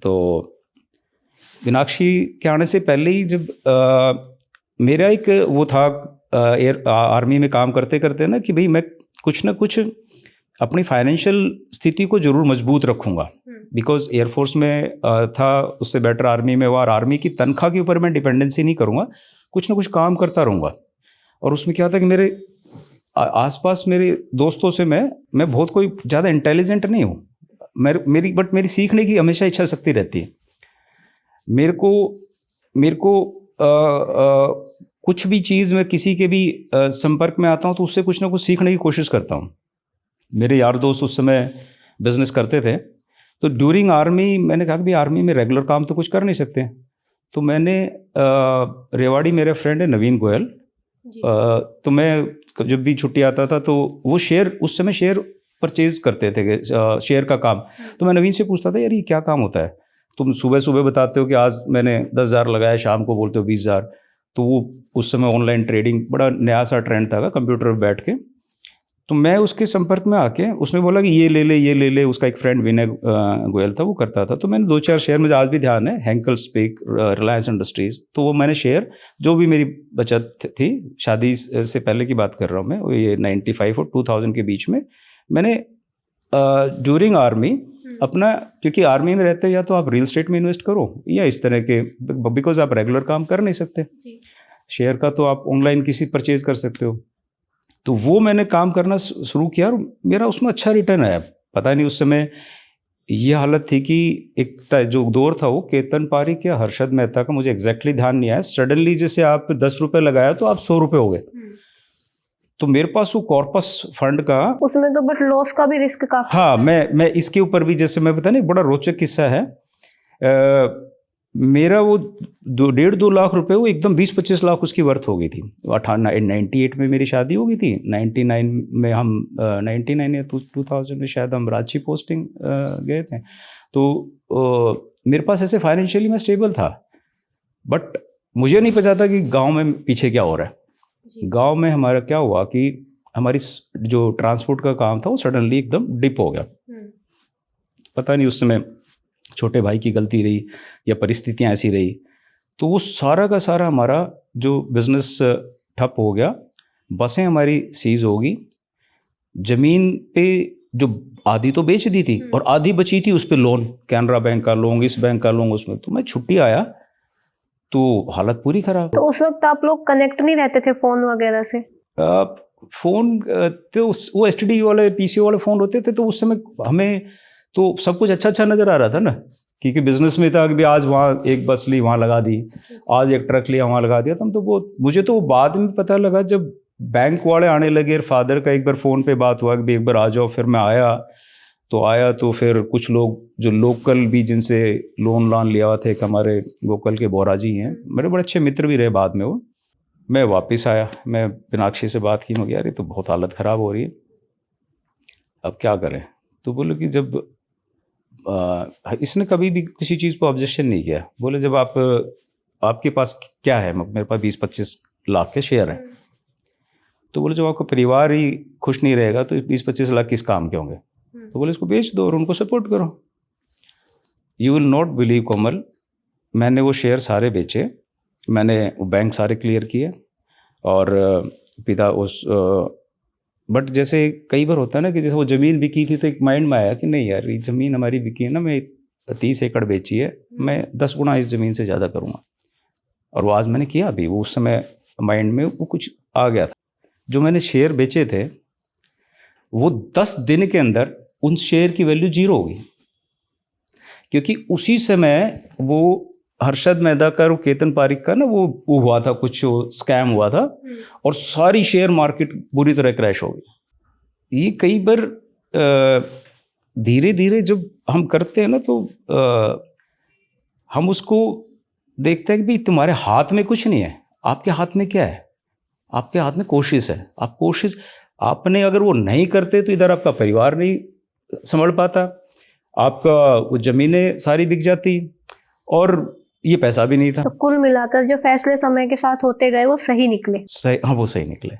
तो मीनाक्षी के आने से पहले ही जब मेरा एक वो था आर्मी में काम करते करते ना कि भाई मैं कुछ ना कुछ अपनी फाइनेंशियल स्थिति को ज़रूर मजबूत रखूँगा, बिकॉज एयरफोर्स में था, उससे बेटर आर्मी में हुआ, और आर्मी की तनख्वाह के ऊपर मैं डिपेंडेंसी नहीं करूँगा, कुछ ना कुछ काम करता रहूँगा। और उसमें क्या था कि मेरे आसपास मेरे दोस्तों से मैं बहुत कोई ज़्यादा इंटेलिजेंट नहीं हूँ, मेरी सीखने की हमेशा इच्छा शक्ति रहती है। मेरे को कुछ भी चीज़ में किसी के भी संपर्क में आता हूँ तो उससे कुछ ना कुछ सीखने की कोशिश करता हूँ। मेरे यार दोस्त उस समय बिजनेस करते थे, तो ड्यूरिंग आर्मी मैंने कहा कि भाई आर्मी में रेगुलर काम तो कुछ कर नहीं सकते, तो मैंने रेवाड़ी मेरे फ्रेंड है नवीन गोयल, तो मैं जब भी छुट्टी आता था तो वो उस समय शेयर परचेज करते थे, शेयर का काम, तो मैं नवीन से पूछता था, यार ये क्या काम होता है, तुम सुबह सुबह बताते हो कि आज मैंने 10,000 लगाया, शाम को बोलते हो 20,000। तो वो उस समय ऑनलाइन ट्रेडिंग बड़ा नया सा ट्रेंड था कंप्यूटर पर बैठ के, तो मैं उसके संपर्क में आके उसने बोला कि ये ले ले। उसका एक फ्रेंड विनय गोयल था, वो करता था, तो मैंने 2-4 शेयर, मुझे आज भी ध्यान है, हैंकल स्पीक, रिलायंस इंडस्ट्रीज़, तो वो मैंने शेयर, जो भी मेरी बचत थी, शादी से पहले की बात कर रहा हूँ मैं, ये 95 और 2000 के बीच में मैंने ड्यूरिंग आर्मी अपना, क्योंकि आर्मी में रहते हो या तो आप रियल एस्टेट में इन्वेस्ट करो या इस तरह के, बिकॉज आप रेगुलर काम कर नहीं सकते, शेयर का तो आप ऑनलाइन किसी परचेज कर सकते हो, तो वो मैंने काम करना शुरू किया और मेरा उसमें अच्छा रिटर्न आया। पता नहीं उस समय ये हालत थी कि एक जो दौर था वो केतन पारिक या हर्षद मेहता का, मुझे एग्जैक्टली ध्यान नहीं आया, सडनली जैसे आप 10 रुपये लगाया तो आप 100 रुपये हो गए, तो मेरे पास वो कॉर्पस फंड का, उसमें तो बट लॉस का भी रिस्क काफी। हाँ, मैं इसके ऊपर भी, जैसे मैं बता नहीं, बड़ा रोचक किस्सा है। मेरा वो 1.5-2 लाख रुपए वो एकदम 20-25 लाख उसकी वर्थ हो गई थी। 98 में मेरी शादी हो गई थी, 99 में हम 99 या 2000 में शायद हम रांची पोस्टिंग गए थे, तो मेरे पास ऐसे फाइनेंशियली मैं स्टेबल था, बट मुझे नहीं पता था कि गांव में पीछे क्या हो रहा है। गांव में हमारा क्या हुआ कि हमारी जो ट्रांसपोर्ट का काम था वो सडनली एकदम डिप हो गया। पता नहीं उस समय छोटे भाई की गलती रही या परिस्थितियां ऐसी रही, तो वो सारा का सारा हमारा जो बिजनेस ठप हो गया, बसें हमारी सीज होगी, ज़मीन पे जो आधी तो बेच दी थी और आधी बची थी उस पे लोन, कैनरा बैंक का लोन, इस बैंक का लोन, उसमें तो मैं छुट्टी आया तो हालत पूरी खराब। तो उस वक्त आप लोग कनेक्ट नहीं रहते थे फ़ोन वगैरह से? फ़ोन तो वो STD वाले PC वाले फ़ोन होते थे, तो उस समय हमें तो सब कुछ अच्छा अच्छा नज़र आ रहा था ना, क्योंकि बिजनेस में था कि भी आज वहाँ एक बस ली वहाँ लगा दी, आज एक ट्रक लिया वहाँ लगा दिया। तो वो मुझे तो बाद में पता लगा जब बैंक वाले आने लगे, फादर का एक बार फ़ोन पे बात हुआ कि एक बार आ जाओ, फिर मैं आया तो आया तो फिर कुछ लोग जो लोकल भी जिनसे लोन लिया हुआ थे, एक हमारे लोकल के बोरा जी हैं, मेरे बड़े अच्छे मित्र भी रहे बाद में वो। मैं वापस आया, मैं मीनाक्षी से बात की, मैं यार ये तो बहुत हालत ख़राब हो रही है, अब क्या करें। तो बोले कि जब इसने कभी भी किसी चीज़ पर ऑब्जेक्शन नहीं किया। बोले जब आपके पास क्या है, मेरे पास 20-25 लाख के शेयर हैं। तो बोले जब आपका परिवार ही खुश नहीं रहेगा तो 20-25 लाख किस काम के होंगे। तो बोले इसको बेच दो और उनको सपोर्ट करो। यू विल नॉट बिलीव कोमल, मैंने वो शेयर सारे बेचे, मैंने वो बैंक सारे क्लियर किए और पिता उस बट जैसे कई बार होता है ना कि जैसे वो ज़मीन बिकी थी तो एक माइंड में आया कि नहीं यार ये ज़मीन हमारी बिकी है ना, मैं 30 एकड़ बेची है, मैं 10 गुना इस ज़मीन से ज़्यादा करूँगा। और वो आज मैंने किया अभी, वो उस समय माइंड में वो कुछ आ गया था। जो मैंने शेयर बेचे थे वो 10 दिन के अंदर उन शेयर की वैल्यू 0 हो गई, क्योंकि उसी समय वो हर्षद मेहता का और केतन पारिक का ना वो हुआ था, कुछ स्कैम हुआ था और सारी शेयर मार्केट बुरी तरह क्रैश हो गई। ये कई बार धीरे धीरे जब हम करते हैं ना तो हम उसको देखते हैं कि भाई तुम्हारे हाथ में कुछ नहीं है, आपके हाथ में क्या है, आपके हाथ में कोशिश है। आप कोशिश आपने अगर वो नहीं करते तो इधर आपका परिवार नहीं संभल पाता, आपका वो ज़मीनें सारी बिक जाती और ये पैसा भी नहीं था। तो कुल मिलाकर जो फैसले समय के साथ होते गए वो सही निकले। सही, हाँ वो सही निकले।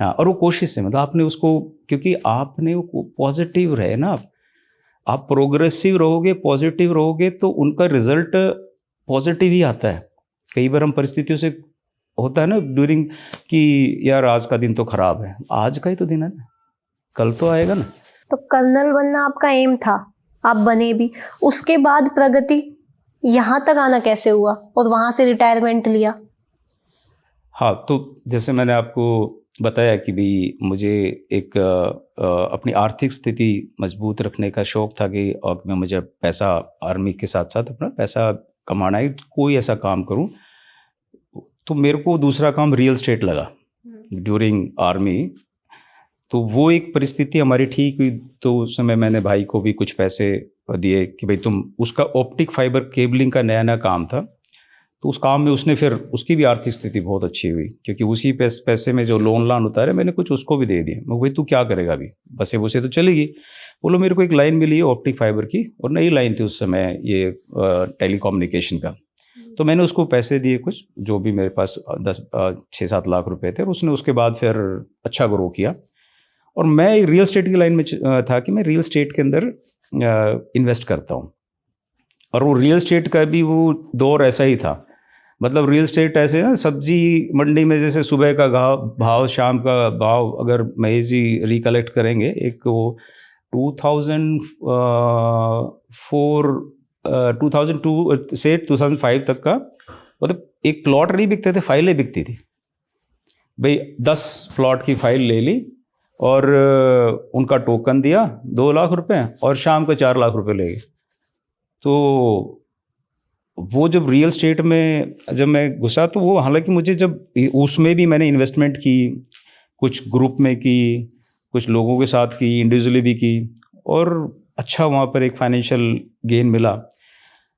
हाँ, और वो कोशिश से मतलब आपने उसको, क्योंकि आपने वो पॉजिटिव रहे ना, आप प्रोग्रेसिव रहोगे, पॉजिटिव रहोगे तो उनका रिजल्ट पॉजिटिव ही आता है। कई बार हम परिस्थितियों से होता है ना ड्यूरिंग कि यार आज का दिन तो खराब है, आज का ही तो दिन है ना, कल तो आएगा ना। तो कर्नल बनना आपका एम था, आप बने भी, उसके बाद प्रगति यहाँ तक आना कैसे हुआ और वहाँ से रिटायरमेंट लिया? हाँ, तो जैसे मैंने आपको बताया कि भाई मुझे एक अपनी आर्थिक स्थिति मजबूत रखने का शौक़ था कि और मैं मुझे पैसा आर्मी के साथ साथ अपना पैसा कमाना है, कोई ऐसा काम करूं। तो मेरे को दूसरा काम रियल एस्टेट लगा ड्यूरिंग आर्मी। तो वो एक परिस्थिति हमारी ठीक हुई, तो उस समय मैंने भाई को भी कुछ पैसे दिए कि भाई तुम, उसका ऑप्टिक फाइबर केबलिंग का नया काम था, तो उस काम में उसने फिर उसकी भी आर्थिक स्थिति बहुत अच्छी हुई, क्योंकि उसी पैसे में जो लोन उतारे मैंने कुछ उसको भी दे दिए। मैं भाई तू क्या करेगा अभी, बसे बुसे तो चलेगी। बोलो मेरे को एक लाइन मिली है ऑप्टिक फाइबर की, और नई लाइन थी उस समय ये टेलीकम्युनिकेशन का, तो मैंने उसको पैसे दिए कुछ, जो भी मेरे पास 6-7 लाख रुपए थे, और उसने उसके बाद फिर अच्छा ग्रो किया। और मैं रियल एस्टेट की लाइन में था कि मैं रियल एस्टेट के अंदर इन्वेस्ट करता हूँ, और वो रियल एस्टेट का भी वो दौर ऐसा ही था। मतलब रियल एस्टेट ऐसे ना, सब्जी मंडी में जैसे सुबह का भाव शाम का भाव, अगर महेश जी रिकलेक्ट करेंगे, एक वो 2002 से 2005 तक का, मतलब एक प्लॉट नहीं बिकते थे, फाइलें बिकती थी। भाई 10 प्लॉट की फाइल ले ली और उनका टोकन दिया 2 लाख रुपए, और शाम को 4 लाख रुपए ले गए। तो वो जब रियल एस्टेट में जब मैं घुसा, तो वो हालांकि मुझे जब उसमें भी मैंने इन्वेस्टमेंट की, कुछ ग्रुप में की, कुछ लोगों के साथ की, इंडिविजुअली भी की, और अच्छा वहाँ पर एक फाइनेंशियल गेन मिला।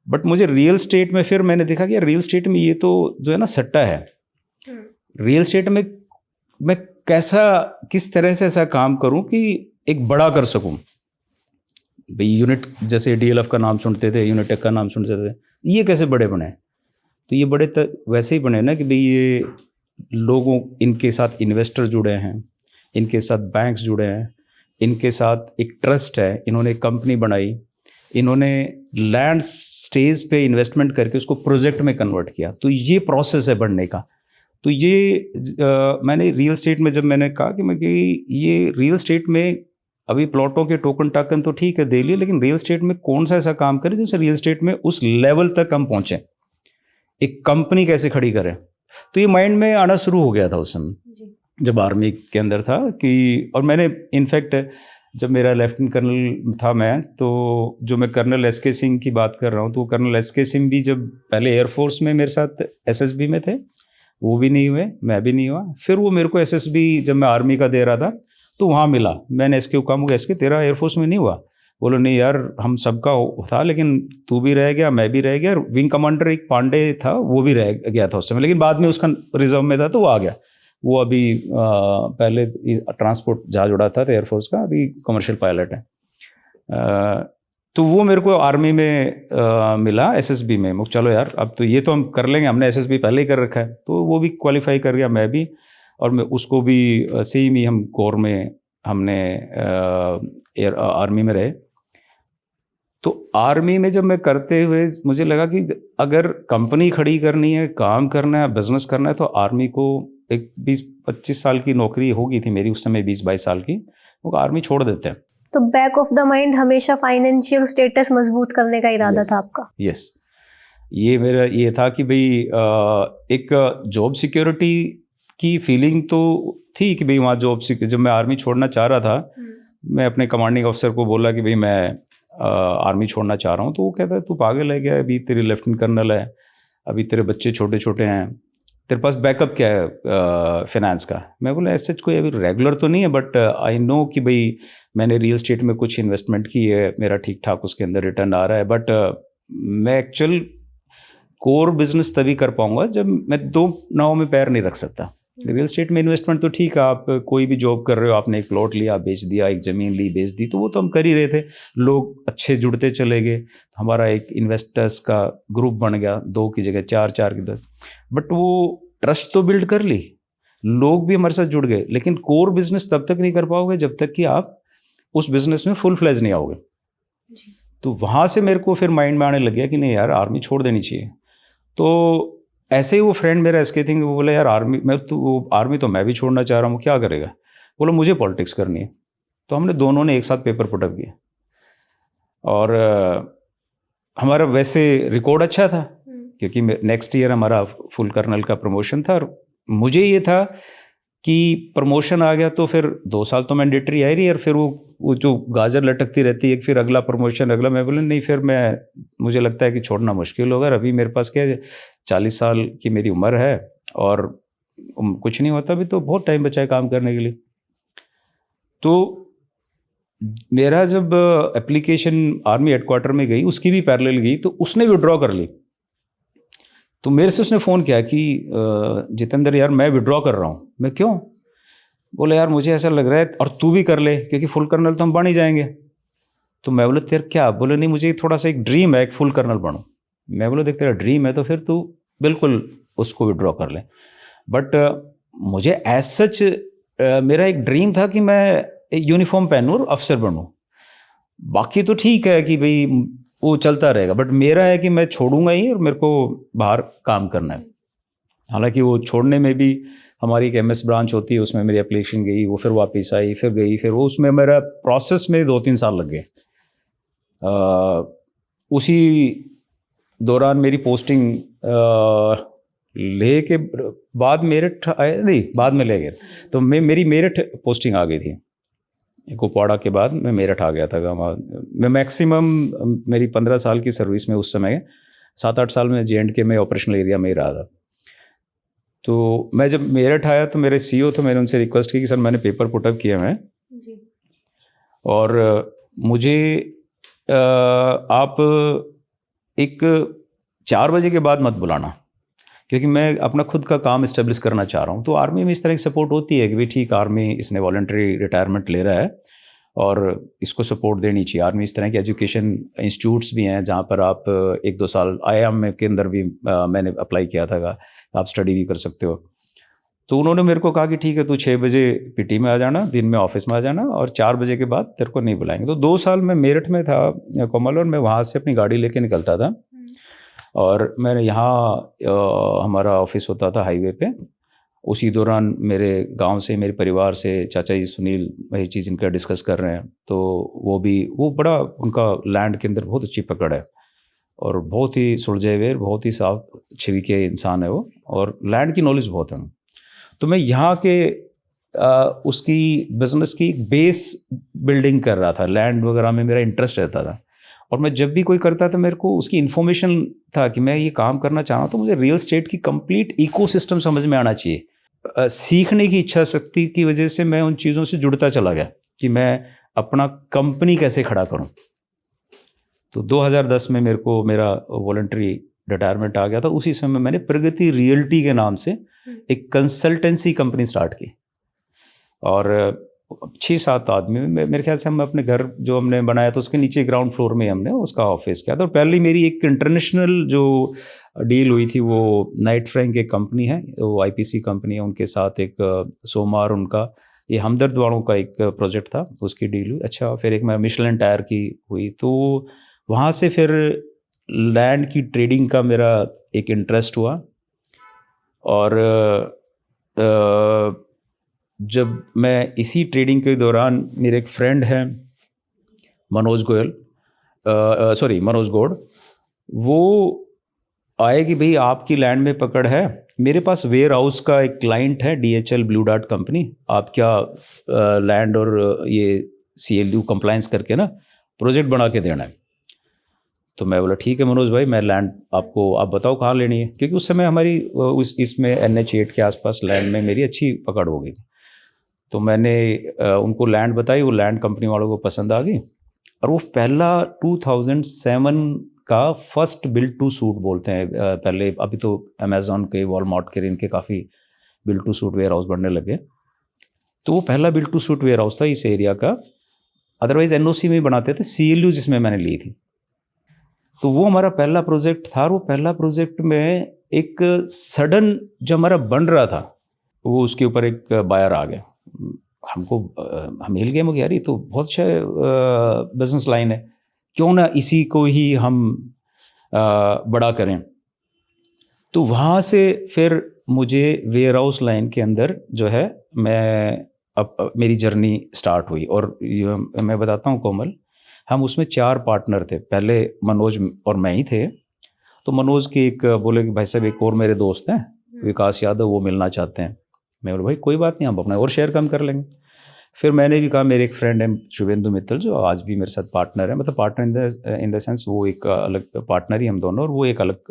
बट मुझे रियल एस्टेट में फिर मैंने देखा कि रियल एस्टेट में ये तो जो है ना सट्टा है। रियल एस्टेट में मैं किस तरह से ऐसा काम करूं कि एक बड़ा कर सकूं। भाई यूनिट, जैसे डीएलएफ का नाम सुनते थे, यूनिटेक का नाम सुनते थे, ये कैसे बड़े बने? तो ये बड़े वैसे ही बने ना कि भाई ये लोगों, इनके साथ इन्वेस्टर जुड़े हैं, इनके साथ बैंक्स जुड़े हैं, इनके साथ एक ट्रस्ट है, इन्होंने एक कंपनी बनाई, इन्होंने लैंड स्टेज पे इन्वेस्टमेंट करके उसको प्रोजेक्ट में कन्वर्ट किया। तो ये प्रोसेस है बढ़ने का। तो ये मैंने रियल एस्टेट में जब मैंने कहा कि ये रियल एस्टेट में अभी प्लॉटों के टोकन टाकन तो ठीक है दे लिए, लेकिन रियल एस्टेट में कौन सा ऐसा काम करें जिससे रियल एस्टेट में उस लेवल तक हम पहुँचें, एक कंपनी कैसे खड़ी करें। तो ये माइंड में आना शुरू हो गया था उस समय जब आर्मी के अंदर था कि, और मैंने इनफैक्ट जब मेरा लेफ्टिनेंट कर्नल था मैं, तो जो मैं कर्नल एसके सिंह की बात कर रहा हूँ, तो कर्नल एसके सिंह भी जब पहले एयरफोर्स में मेरे साथ एसएसबी में थे, वो भी नहीं हुए, मैं भी नहीं हुआ। फिर वो मेरे को एसएसबी जब मैं आर्मी का दे रहा था तो वहाँ मिला, मैंने एसके को कहा, एसके तेरा एयरफोर्स में नहीं हुआ? बोलो नहीं यार हम सबका था, लेकिन तू भी रह गया, मैं भी रह गया, विंग कमांडर एक पांडे था वो भी रह गया था उस समय, लेकिन बाद में उसका रिजर्व में था तो वो आ गया। वो अभी पहले ट्रांसपोर्ट जहाज उड़ाता था एयरफोर्स का, अभी कमर्शियल पायलट है। तो वो मेरे को आर्मी में मिला, एसएसबी में। मुझे चलो यार अब तो ये तो हम कर लेंगे, हमने एसएसबी पहले ही कर रखा है, तो वो भी क्वालिफाई कर गया, मैं भी, और मैं उसको भी सेम ही हम कोर में हमने आर्मी में रहे। तो आर्मी में जब मैं करते हुए मुझे लगा कि अगर कंपनी खड़ी करनी है, काम करना है, बिजनेस करना है, तो आर्मी को एक 20-25 साल की नौकरी होगी थी मेरी उस समय, 20-22 साल की, वो आर्मी छोड़ देते हैं। तो बैक ऑफ द माइंड हमेशा फाइनेंशियल स्टेटस मजबूत करने का इरादा था आपका? यस, ये मेरा ये था कि भाई एक जॉब सिक्योरिटी की फीलिंग तो थी कि भाई वहाँ जॉब जब मैं आर्मी छोड़ना चाह रहा था, मैं अपने कमांडिंग अफसर को बोला कि भाई मैं आर्मी छोड़ना चाह रहा हूँ, तो वो कहता है तू पागल है क्या, अभी तेरी लेफ्टिनेंट कर्नल है, अभी तेरे बच्चे छोटे छोटे हैं, तेरे पास बैकअप क्या है फाइनेंस का। मैं बोला ऐसा कोई अभी रेगुलर तो नहीं है, बट आई नो कि भाई मैंने रियल एस्टेट में कुछ इन्वेस्टमेंट की है, मेरा ठीक ठाक उसके अंदर रिटर्न आ रहा है, बट मैं एक्चुअल कोर बिजनेस तभी कर पाऊंगा जब मैं 2 नाव में पैर नहीं रख सकता। रियल एस्टेट में इन्वेस्टमेंट तो ठीक है, आप कोई भी जॉब कर रहे हो, आपने एक प्लॉट लिया बेच दिया, एक ज़मीन ली बेच दी, तो वो तो हम कर ही रहे थे, लोग अच्छे जुड़ते चले गए, हमारा एक इन्वेस्टर्स का ग्रुप बन गया, 2 की जगह 4, 4 की 10, बट वो ट्रस्ट तो बिल्ड कर ली, लोग भी हमारे साथ जुड़ गए, लेकिन कोर बिजनेस तब तक नहीं कर पाओगे जब तक कि आप उस बिजनेस में फुल फ्लेज नहीं आओगे। तो वहाँ से मेरे को फिर माइंड में आने लग गया कि नहीं यार आर्मी छोड़ देनी चाहिए। तो ऐसे ही वो फ्रेंड मेरा एसके थिंग, वो बोला यार आर्मी तो मैं भी छोड़ना चाह रहा हूँ, क्या करेगा? बोला मुझे पॉलिटिक्स करनी है। तो हमने दोनों ने एक साथ पेपर पुटअप किए, और हमारा वैसे रिकॉर्ड अच्छा था, क्योंकि नेक्स्ट ईयर हमारा फुल कर्नल का प्रमोशन था, और मुझे ये था कि प्रमोशन आ गया तो फिर 2 साल तो मैंडेटरी आ ही रही, और फिर वो जो गाजर लटकती रहती है, फिर अगला प्रमोशन अगला। मैं बोला नहीं, फिर मुझे लगता है कि छोड़ना मुश्किल होगा, अभी मेरे पास क्या है 40 साल की मेरी उम्र है और कुछ नहीं होता, अभी तो बहुत टाइम बचा है काम करने के लिए। तो मेरा जब एप्लीकेशन आर्मी हेडक्वार्टर में गई, उसकी भी पैरेलल गई, तो उसने विड्रॉ कर ली। तो मेरे से उसने फ़ोन किया कि जितेंद्र यार मैं विड्रॉ कर रहा हूँ। मैं क्यों? बोले यार मुझे ऐसा लग रहा है, और तू भी कर ले, क्योंकि फुल कर्नल तो हम बन ही जाएंगे। तो मैं बोला तेरा क्या? बोले नहीं मुझे थोड़ा सा एक ड्रीम है, एक फुल कर्नल बनूँ। मैं बोला देख तेरा ड्रीम है तो फिर तू बिल्कुल उसको विड्रॉ कर ले, बट मुझे एज सच मेरा एक ड्रीम था कि मैं यूनिफॉर्म पहनूँ और अफसर बनूँ। बाकी तो ठीक है कि भाई वो चलता रहेगा, बट मेरा है कि मैं छोड़ूंगा ही और मेरे को बाहर काम करना है। हालांकि वो छोड़ने में भी हमारी एक एमएस ब्रांच होती है, उसमें मेरी एप्लीकेशन गई, वो फिर वापस आई, फिर गई, फिर वो उसमें मेरा प्रोसेस में 2-3 साल लग गए। उसी दौरान मेरी पोस्टिंग ले के बाद मेरठ आए, नहीं बाद में ले गए, तो मेरी मेरठ पोस्टिंग आ गई थी। कुपवाड़ा के बाद मैं मेरठ आ गया था। मैं मैक्सिमम मेरी 15 साल की सर्विस में उस समय 7-8 साल में J&K में ऑपरेशनल एरिया में ही रहा था। तो मैं जब मेरठ आया तो मेरे CEO थे, मैंने उनसे रिक्वेस्ट की कि सर मैंने पेपर पुटअप किया मैं, और मुझे आप एक 4 बजे के बाद मत बुलाना, क्योंकि मैं अपना खुद का काम इस्टेब्लिश करना चाह रहा हूँ। तो आर्मी में इस तरह की सपोर्ट होती है कि भाई ठीक आर्मी इसने वॉलंटरी रिटायरमेंट ले रहा है और इसको सपोर्ट देनी चाहिए। आर्मी इस तरह के एजुकेशन इंस्टीट्यूट्स भी हैं जहाँ पर आप 1-2 साल IIM के अंदर भी मैंने अप्लाई किया था, आप स्टडी भी कर सकते हो। तो उन्होंने मेरे को कहा कि ठीक है तू 6 बजे PT में आ जाना, दिन में ऑफिस में आ जाना, और 4 बजे के बाद तेरे को नहीं बुलाएंगे। तो 2 साल मैं मेरठ में था कोमल, और मैं वहाँ से अपनी गाड़ी लेके निकलता था, और मैंने यहाँ हमारा ऑफिस होता था हाईवे पे। उसी दौरान मेरे गांव से, मेरे परिवार से चाचा जी सुनील महेश जी जिनका डिस्कस कर रहे हैं, तो वो बड़ा उनका लैंड के अंदर बहुत अच्छी पकड़ है, और बहुत ही सुलझे हुए, बहुत ही साफ छवि के इंसान है वो, और लैंड की नॉलेज बहुत है। तो मैं यहाँ के उसकी बिजनेस की बेस बिल्डिंग कर रहा था, लैंड वगैरह में मेरा इंटरेस्ट रहता था, और मैं जब भी कोई करता था मेरे को उसकी इन्फॉर्मेशन था कि मैं ये काम करना चाह रहा हूँ, तो मुझे रियल एस्टेट की कंप्लीट इकोसिस्टम समझ में आना चाहिए। सीखने की इच्छा शक्ति की वजह से मैं उन चीज़ों से जुड़ता चला गया कि मैं अपना कंपनी कैसे खड़ा करूँ। तो 2010 में मेरे को मेरा वॉलंटरी रिटायरमेंट आ गया था। उसी समय मैंने प्रगति रियल्टी के नाम से एक कंसल्टेंसी कंपनी स्टार्ट की, और 6-7 आदमी, मेरे ख्याल से हम अपने घर जो हमने बनाया था उसके नीचे ग्राउंड फ्लोर में हमने उसका ऑफिस किया था। और पहले मेरी एक इंटरनेशनल जो डील हुई थी वो नाइट फ्रैंक एक कंपनी है, वो आईपीसी कंपनी है, उनके साथ एक सोमार उनका ये हमदर्द वालों का एक प्रोजेक्ट था, उसकी डील हुई। अच्छा, फिर एक मैं मिशेलिन टायर की हुई। तो वहाँ से फिर लैंड की ट्रेडिंग का मेरा एक इंटरेस्ट हुआ। और जब मैं इसी ट्रेडिंग के दौरान, मेरे एक फ्रेंड हैं मनोज गौड़, वो आए कि भाई आपकी लैंड में पकड़ है, मेरे पास वेयर हाउस का एक क्लाइंट है DHL ब्लू डार्ट कंपनी, आप क्या लैंड और ये CLU कंप्लायंस करके ना प्रोजेक्ट बना के देना है। तो मैं बोला ठीक है मनोज भाई, मैं लैंड आपको, आप बताओ कहाँ लेनी है, क्योंकि उस समय हमारी इसमें NH8 के आसपास लैंड में मेरी अच्छी पकड़ हो गई। तो मैंने उनको लैंड बताई, वो लैंड कंपनी वालों को पसंद आ गई। और वो पहला 2007 का फर्स्ट बिल्ड टू सूट बोलते हैं पहले, अभी तो अमेज़ॉन के, वॉलमार्ट के, इनके काफ़ी build to suit warehouse बनने लगे। तो वो पहला build to suit warehouse था इस एरिया का। अदरवाइज NOC में ही बनाते थे, CLU जिसमें मैंने ली थी। तो वो हमारा पहला प्रोजेक्ट था। और वो पहला प्रोजेक्ट में एक सडन जब हमारा बन रहा था, वो उसके ऊपर एक बायर आ गया, हमको हम हिल गए, मुझे यार ये तो बहुत अच्छा बिजनेस लाइन है, क्यों ना इसी को ही हम बड़ा करें। तो वहाँ से फिर मुझे वेयर हाउस लाइन के अंदर जो है अब मेरी जर्नी स्टार्ट हुई। और मैं बताता हूँ कोमल, हम उसमें 4 पार्टनर थे। पहले मनोज और मैं ही थे। तो मनोज के एक बोले कि भाई साहब एक और मेरे दोस्त हैं विकास यादव, वो मिलना चाहते हैं। मैं बोला भाई कोई बात नहीं, हम अपना और शेयर कम कर लेंगे। फिर मैंने भी कहा, मेरे एक फ्रेंड है शुभेंदु मित्तल, जो आज भी मेरे साथ पार्टनर है, मतलब पार्टनर इन द सेंस वो एक अलग पार्टनर ही हम दोनों, और वो एक अलग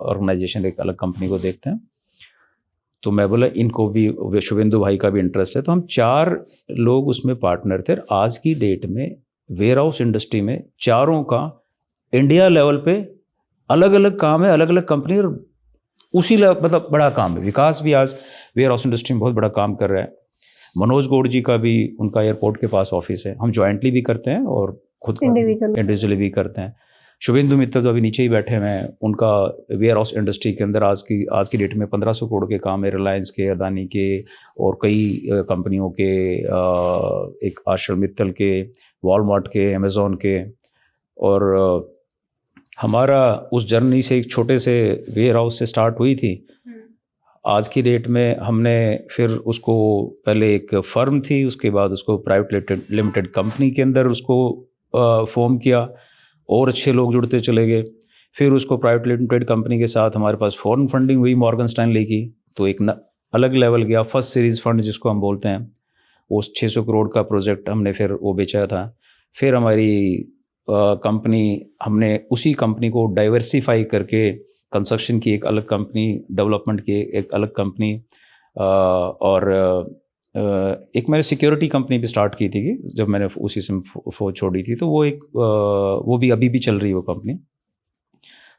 ऑर्गेनाइजेशन, एक अलग कंपनी को देखते हैं। तो मैं बोला इनको भी, शुभेंदु भाई का भी इंटरेस्ट है। तो हम 4 लोग उसमें पार्टनर थे। आज की डेट में वेयर हाउस इंडस्ट्री में चारों का इंडिया लेवल पे अलग अलग काम है, अलग अलग कंपनी, और उसी मतलब बड़ा काम है। विकास भी आज वेयर हाउस इंडस्ट्री में बहुत बड़ा काम कर रहा है। मनोज गौड़ जी का भी, उनका एयरपोर्ट के पास ऑफिस है, हम जॉइंटली भी करते हैं और खुद इंडिविजुअली भी करते हैं। शुभेंदु मित्तल जो अभी नीचे ही बैठे हुए हैं, उनका वेयर हाउस इंडस्ट्री के अंदर आज की डेट में 1500 करोड़ के काम है, रिलायंस के, अदानी के और कई कंपनियों के, एक आश्रम मित्तल के, वॉलमार्ट के, अमेज़ॉन के। और हमारा उस जर्नी से एक छोटे से वेयर हाउस से स्टार्ट हुई थी। आज की डेट में हमने फिर उसको, पहले एक फर्म थी, उसके बाद उसको प्राइवेट लिमिटेड कंपनी के अंदर उसको फॉर्म किया, और अच्छे लोग जुड़ते चले गए। फिर उसको प्राइवेट लिमिटेड कंपनी के साथ हमारे पास फॉरेन फंडिंग हुई मॉर्गन स्टैनली की, तो एक अलग लेवल गया। फर्स्ट सीरीज़ फंड जिसको हम बोलते हैं, उस 600 करोड़ का प्रोजेक्ट हमने फिर वो बेचा था। फिर हमारी कंपनी, हमने उसी कंपनी को डाइवर्सिफाई करके कंस्ट्रक्शन की एक अलग कंपनी, डेवलपमेंट की एक अलग कंपनी, और एक मैंने सिक्योरिटी कंपनी भी स्टार्ट की थी जब मैंने उसी से फौज छोड़ी थी। तो वो भी अभी भी चल रही है वो कंपनी।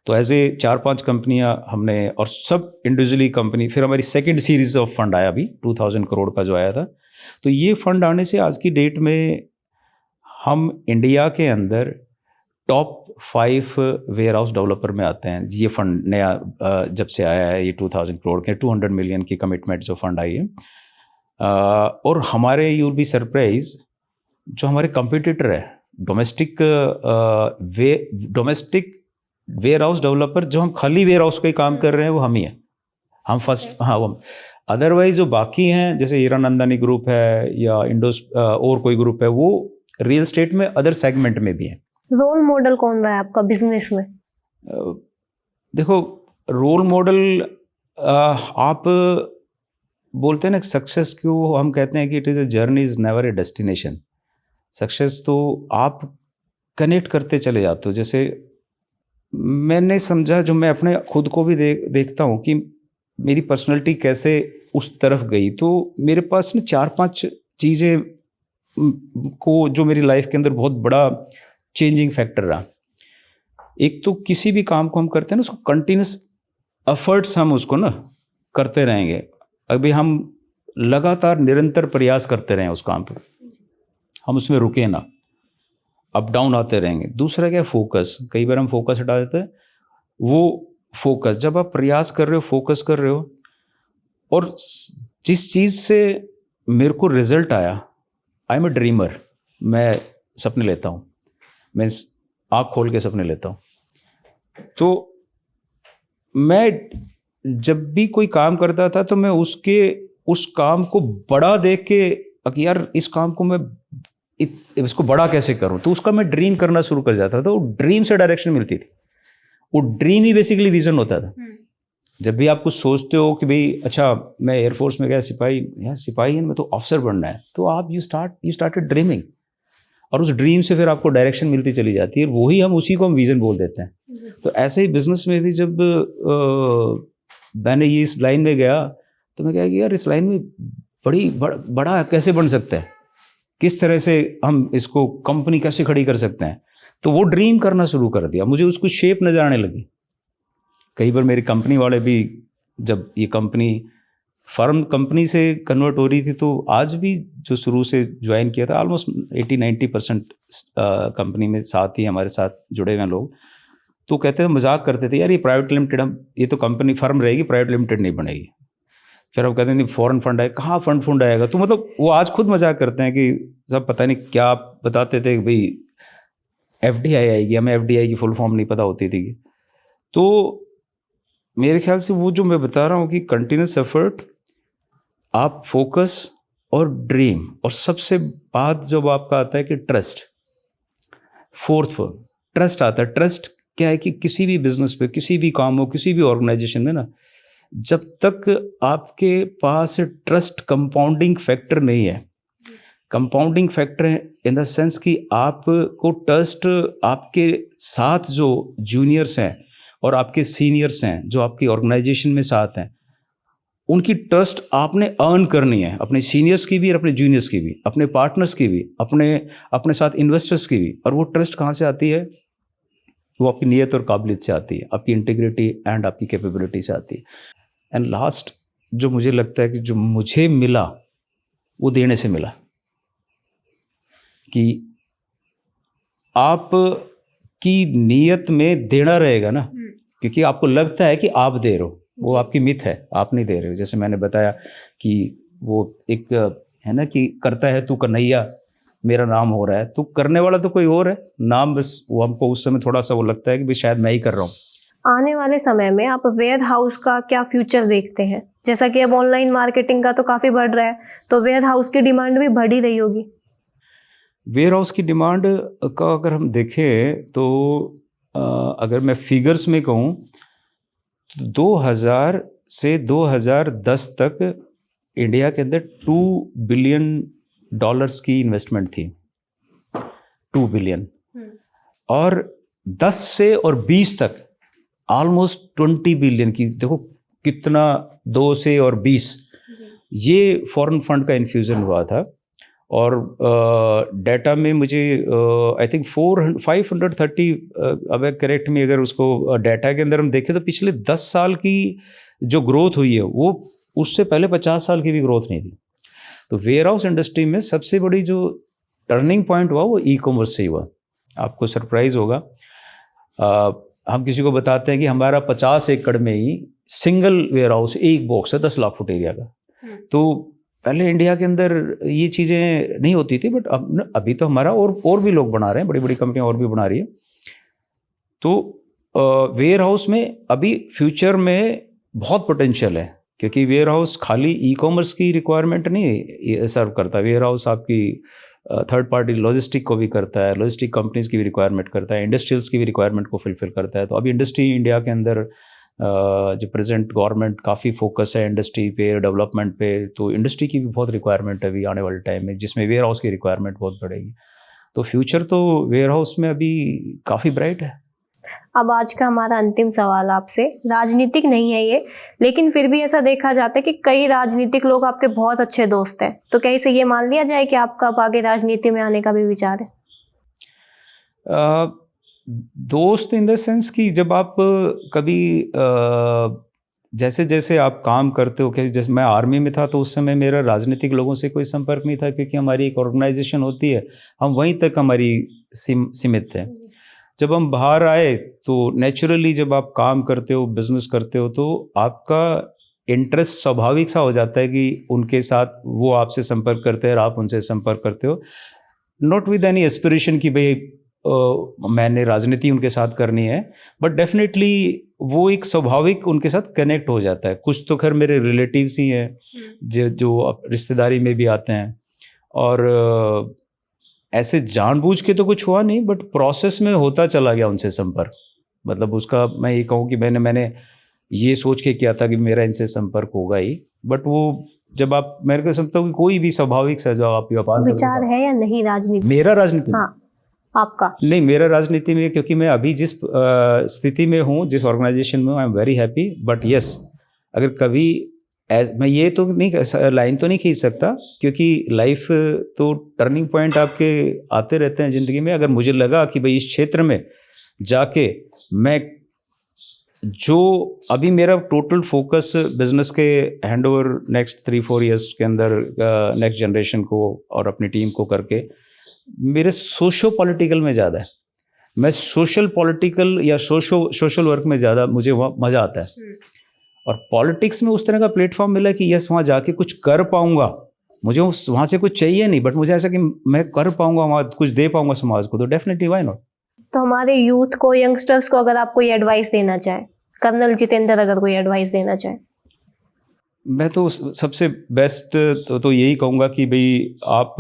तो ऐसे 4-5 कंपनियां हमने, और सब इंडिविजुअली कंपनी। फिर हमारी सेकंड सीरीज ऑफ फंड आया अभी 2000 करोड़ का जो आया था। तो ये फंड आने से आज की डेट में हम इंडिया के अंदर टॉप 5 वेयर हाउस डेवलपर में आते हैं। ये फंड नया जब से आया है, ये 2000 करोड़ के 200 मिलियन की कमिटमेंट जो फंड आई है। और हमारे, यू विल बी सरप्राइज, जो हमारे कंपटीटर है डोमेस्टिक वेयर हाउस डेवलपर, जो हम खाली वेयर हाउस का ही काम कर रहे हैं, वो हम ही हैं। हम फर्स्ट, हाँ वो। अदरवाइज जो बाकी हैं, जैसे हीरानंदानी ग्रुप है या इंडोस और कोई ग्रुप है, वो रियल एस्टेट में अदर सेगमेंट में भी है। रोल मॉडल कौन रहा है आपका बिजनेस में? देखो, रोल मॉडल आप बोलते हैं ना, सक्सेस को हम कहते हैं कि it is a journey, is never a destination. Success तो आप कनेक्ट करते चले जाते हो। जैसे मैंने समझा, जो मैं अपने खुद को भी देखता हूँ कि मेरी पर्सनैलिटी कैसे उस तरफ गई, तो मेरे पास ना 4-5 चीज़ें को, जो मेरी लाइफ के अंदर बहुत बड़ा चेंजिंग फैक्टर रहा। एक तो किसी भी काम को हम करते हैं ना, उसको कंटिन्यूस एफर्ट्स हम उसको ना करते रहेंगे। अभी हम लगातार निरंतर प्रयास करते रहें उस काम पर, हम उसमें रुके ना, अप डाउन आते रहेंगे। दूसरा क्या, फोकस। कई बार हम फोकस हटा देते हैं। वो फोकस, जब आप प्रयास कर रहे हो, फोकस कर रहे हो, और जिस चीज़ से मेरे को रिजल्ट आया, आई एम ए ड्रीमर, मैं सपने लेता हूँ, मैं आँख खोल के सपने लेता हूँ। तो मैं जब भी कोई काम करता था तो मैं उस काम को बड़ा देख के कि यार इस काम को मैं इसको बड़ा कैसे करूं, तो उसका मैं ड्रीम करना शुरू कर जाता था। तो ड्रीम से डायरेक्शन मिलती थी। वो ड्रीम ही बेसिकली विजन होता था। जब भी आप कुछ सोचते हो कि भाई अच्छा मैं एयरफोर्स में गया, सिपाही में तो ऑफिसर बनना है, तो आप यू स्टार्टेड ड्रीमिंग, और उस ड्रीम से फिर आपको डायरेक्शन मिलती चली जाती है। वही हम उसी को हम विजन बोल देते हैं। तो ऐसे ही बिजनेस में भी जब मैंने ये इस लाइन में गया तो मैं कहा कि यार इस लाइन में बड़ा कैसे बन सकता है, किस तरह से हम इसको कंपनी कैसे खड़ी कर सकते हैं। तो वो ड्रीम करना शुरू कर दिया, मुझे उसको शेप नजर आने लगी। कई बार मेरी कंपनी वाले भी, जब ये कंपनी से कन्वर्ट हो रही थी, तो आज भी जो शुरू से ज्वाइन किया था, ऑलमोस्ट 80-90% कंपनी में साथ ही हमारे साथ जुड़े हुए लोग, तो कहते थे, मजाक करते थे, यार ये प्राइवेट लिमिटेड, हम ये तो कंपनी फर्म रहेगी, प्राइवेट लिमिटेड नहीं बनेगी। फिर अब कहते हैं नहीं फॉरेन फंड आएगा, कहाँ फंड आएगा। तो मतलब वो आज खुद मजाक करते हैं कि सब पता नहीं क्या बताते थे कि भाई FDI आएगी, हमें FDI की फुल फॉर्म नहीं पता होती थी। तो मेरे ख्याल से वो जो मैं बता रहा हूँ कि कंटिन्यूस एफर्ट, आप फोकस और ड्रीम, और सबसे बाद जब आपका आता है कि ट्रस्ट, फोर्थ ट्रस्ट आता है। ट्रस्ट क्या है कि किसी भी बिजनेस पे, किसी भी काम हो, किसी भी ऑर्गेनाइजेशन में ना, जब तक आपके पास ट्रस्ट कंपाउंडिंग फैक्टर नहीं है, compounding factor in the sense कि आपको ट्रस्ट आपके साथ जो जूनियर्स हैं और आपके सीनियर्स हैं जो आपकी ऑर्गेनाइजेशन में साथ हैं, उनकी ट्रस्ट आपने अर्न करनी है, अपने सीनियर्स की भी और अपने जूनियर्स की भी, अपने पार्टनर्स की भी, अपने साथ इन्वेस्टर्स की भी। और वो ट्रस्ट कहाँ से आती है? वो आपकी नीयत और काबिलियत से आती है, आपकी इंटीग्रिटी एंड आपकी कैपेबिलिटी से आती है। एंड लास्ट जो मुझे लगता है कि जो मुझे मिला वो देने से मिला, कि आप की नीयत में देना रहेगा ना, क्योंकि आपको लगता है कि आप दे रहे हो, वो आपकी मिथ है, आप नहीं दे रहे हो। जैसे मैंने बताया कि वो एक है ना कि करता है तू कन्हैया, मेरा नाम हो रहा है, तो करने वाला तो कोई और है, नाम बस वो हमको उस समय थोड़ा सा वो लगता है कि भाई शायद मैं ही कर रहा हूँ। आने वाले समय में आप वेयर हाउस का क्या फ्यूचर देखते हैं? जैसा कि अब ऑनलाइन मार्केटिंग का तो काफ़ी बढ़ रहा है, तो वेयर हाउस की डिमांड भी बढ़ ही रही होगी। वेयर हाउस की डिमांड का अगर हम देखें तो अगर मैं फिगर्स में कहूँ तो 2000 से 2010 तक इंडिया के अंदर $2 बिलियन की इन्वेस्टमेंट थी, 2 बिलियन। और 10 से और 20 तक ऑलमोस्ट 20 बिलियन की। देखो कितना, 2 से और 20, ये फॉरेन फंड का इन्फ्यूज़न हुआ था। और डाटा में मुझे आई थिंक 530, अब करेक्ट में, अगर उसको डाटा के अंदर हम देखें तो पिछले 10 साल की जो ग्रोथ हुई है वो उससे पहले 50 साल की भी ग्रोथ नहीं थी। तो वेयर हाउस इंडस्ट्री में सबसे बड़ी जो टर्निंग पॉइंट हुआ वो ई-कॉमर्स से ही हुआ। आपको सरप्राइज होगा, हम किसी को बताते हैं कि हमारा 50 एकड़ में ही सिंगल वेयर हाउस, एक बॉक्स है 10 लाख फुट एरिया का। तो पहले इंडिया के अंदर ये चीज़ें नहीं होती थी, बट अभी तो हमारा और भी लोग बना रहे हैं, बड़ी बड़ी कंपनियां और भी बना रही है। तो वेयर हाउस में अभी फ्यूचर में बहुत पोटेंशियल है, क्योंकि वेयर हाउस खाली ई-कॉमर्स की रिक्वायरमेंट नहीं सर्व करता। वेयर हाउस आपकी थर्ड पार्टी लॉजिस्टिक को भी करता है, लॉजिस्टिक कंपनीज की भी रिक्वायरमेंट करता है, इंडस्ट्रियल्स की भी रिक्वायरमेंट को फुलफिल करता है। तो अभी इंडस्ट्री इंडिया के अंदर जो प्रेजेंट गवर्नमेंट काफ़ी फोकस है इंडस्ट्री पे, डेवलपमेंट पे, तो इंडस्ट्री की भी बहुत रिक्वायरमेंट है अभी आने वाले टाइम में, जिसमें वेयर हाउस की रिक्वायरमेंट बहुत बढ़ेगी। तो फ्यूचर तो वेयर हाउस में अभी काफ़ी ब्राइट है। अब आज का हमारा अंतिम सवाल आपसे, राजनीतिक नहीं है ये, लेकिन फिर भी ऐसा देखा जाता है कि कई राजनीतिक लोग आपके बहुत अच्छे दोस्त हैं, तो क्या इसे ये मान लिया जाए कि आपका अब आगे राजनीति में आने का भी विचार है? दोस्त इन द सेंस कि जब आप कभी जैसे जैसे आप काम करते हो कि जैसे मैं आर्मी में था तो उस समय मेरा राजनीतिक लोगों से कोई संपर्क नहीं था, क्योंकि हमारी एक ऑर्गेनाइजेशन होती है, हम वहीं तक हमारी सीमित थे। जब हम बाहर आए तो नेचुरली जब आप काम करते हो, बिजनेस करते हो, तो आपका इंटरेस्ट स्वाभाविक सा हो जाता है कि उनके साथ वो आपसे संपर्क करते हैं और आप उनसे संपर्क करते हो, नॉट विद एनी एस्पिरेशन कि भाई मैंने राजनीति उनके साथ करनी है, बट डेफिनेटली वो एक स्वाभाविक उनके साथ कनेक्ट हो जाता है। कुछ तो खैर मेरे रिलेटिव्स ही हैं जो रिश्तेदारी में भी आते हैं, और ऐसे जानबूझ के तो कुछ हुआ नहीं, बट प्रोसेस में होता चला गया उनसे संपर्क। मतलब उसका मैं ये कहूँ कि मैंने ये सोच के किया था कि मेरा इनसे संपर्क होगा ही, बट वो जब आप, मेरे को समझता हूँ कि कोई भी स्वाभाविक सा जो आप व्यापार विचार है या नहीं राजनीति? मेरा राजनीति, हाँ आपका नहीं, मेरा राजनीति में, क्योंकि मैं अभी जिस स्थिति में हूँ, जिस ऑर्गेनाइजेशन में हूँ, I am very happy. But yes, अगर कभी मैं ये तो नहीं, लाइन तो नहीं खींच सकता, क्योंकि लाइफ तो टर्निंग पॉइंट आपके आते रहते हैं ज़िंदगी में। अगर मुझे लगा कि भाई इस क्षेत्र में जाके मैं, जो अभी मेरा टोटल फोकस बिजनेस के हैंडओवर नेक्स्ट 3-4 इयर्स के अंदर नेक्स्ट जनरेशन को और अपनी टीम को करके, मेरे सोशो पॉलिटिकल में ज़्यादा है। मैं सोशल पॉलिटिकल या सोशल वर्क में ज़्यादा मुझे वहाँ मज़ा आता है, और पॉलिटिक्स में उस तरह का प्लेटफॉर्म मिला कि यस, वहाँ जाके कुछ कर पाऊँगा, मुझे वहाँ से कुछ चाहिए नहीं, बट मुझे ऐसा कि मैं कर पाऊँगा, वहाँ कुछ दे पाऊँगा समाज को, तो डेफिनेटली व्हाई नॉट। तो हमारे यूथ को, यंगस्टर्स को अगर आप कोई एडवाइस देना चाहें, कर्नल जितेंद्र अगर कोई एडवाइस देना चाहें? मैं तो सबसे बेस्ट तो यही कहूँगा कि भाई आप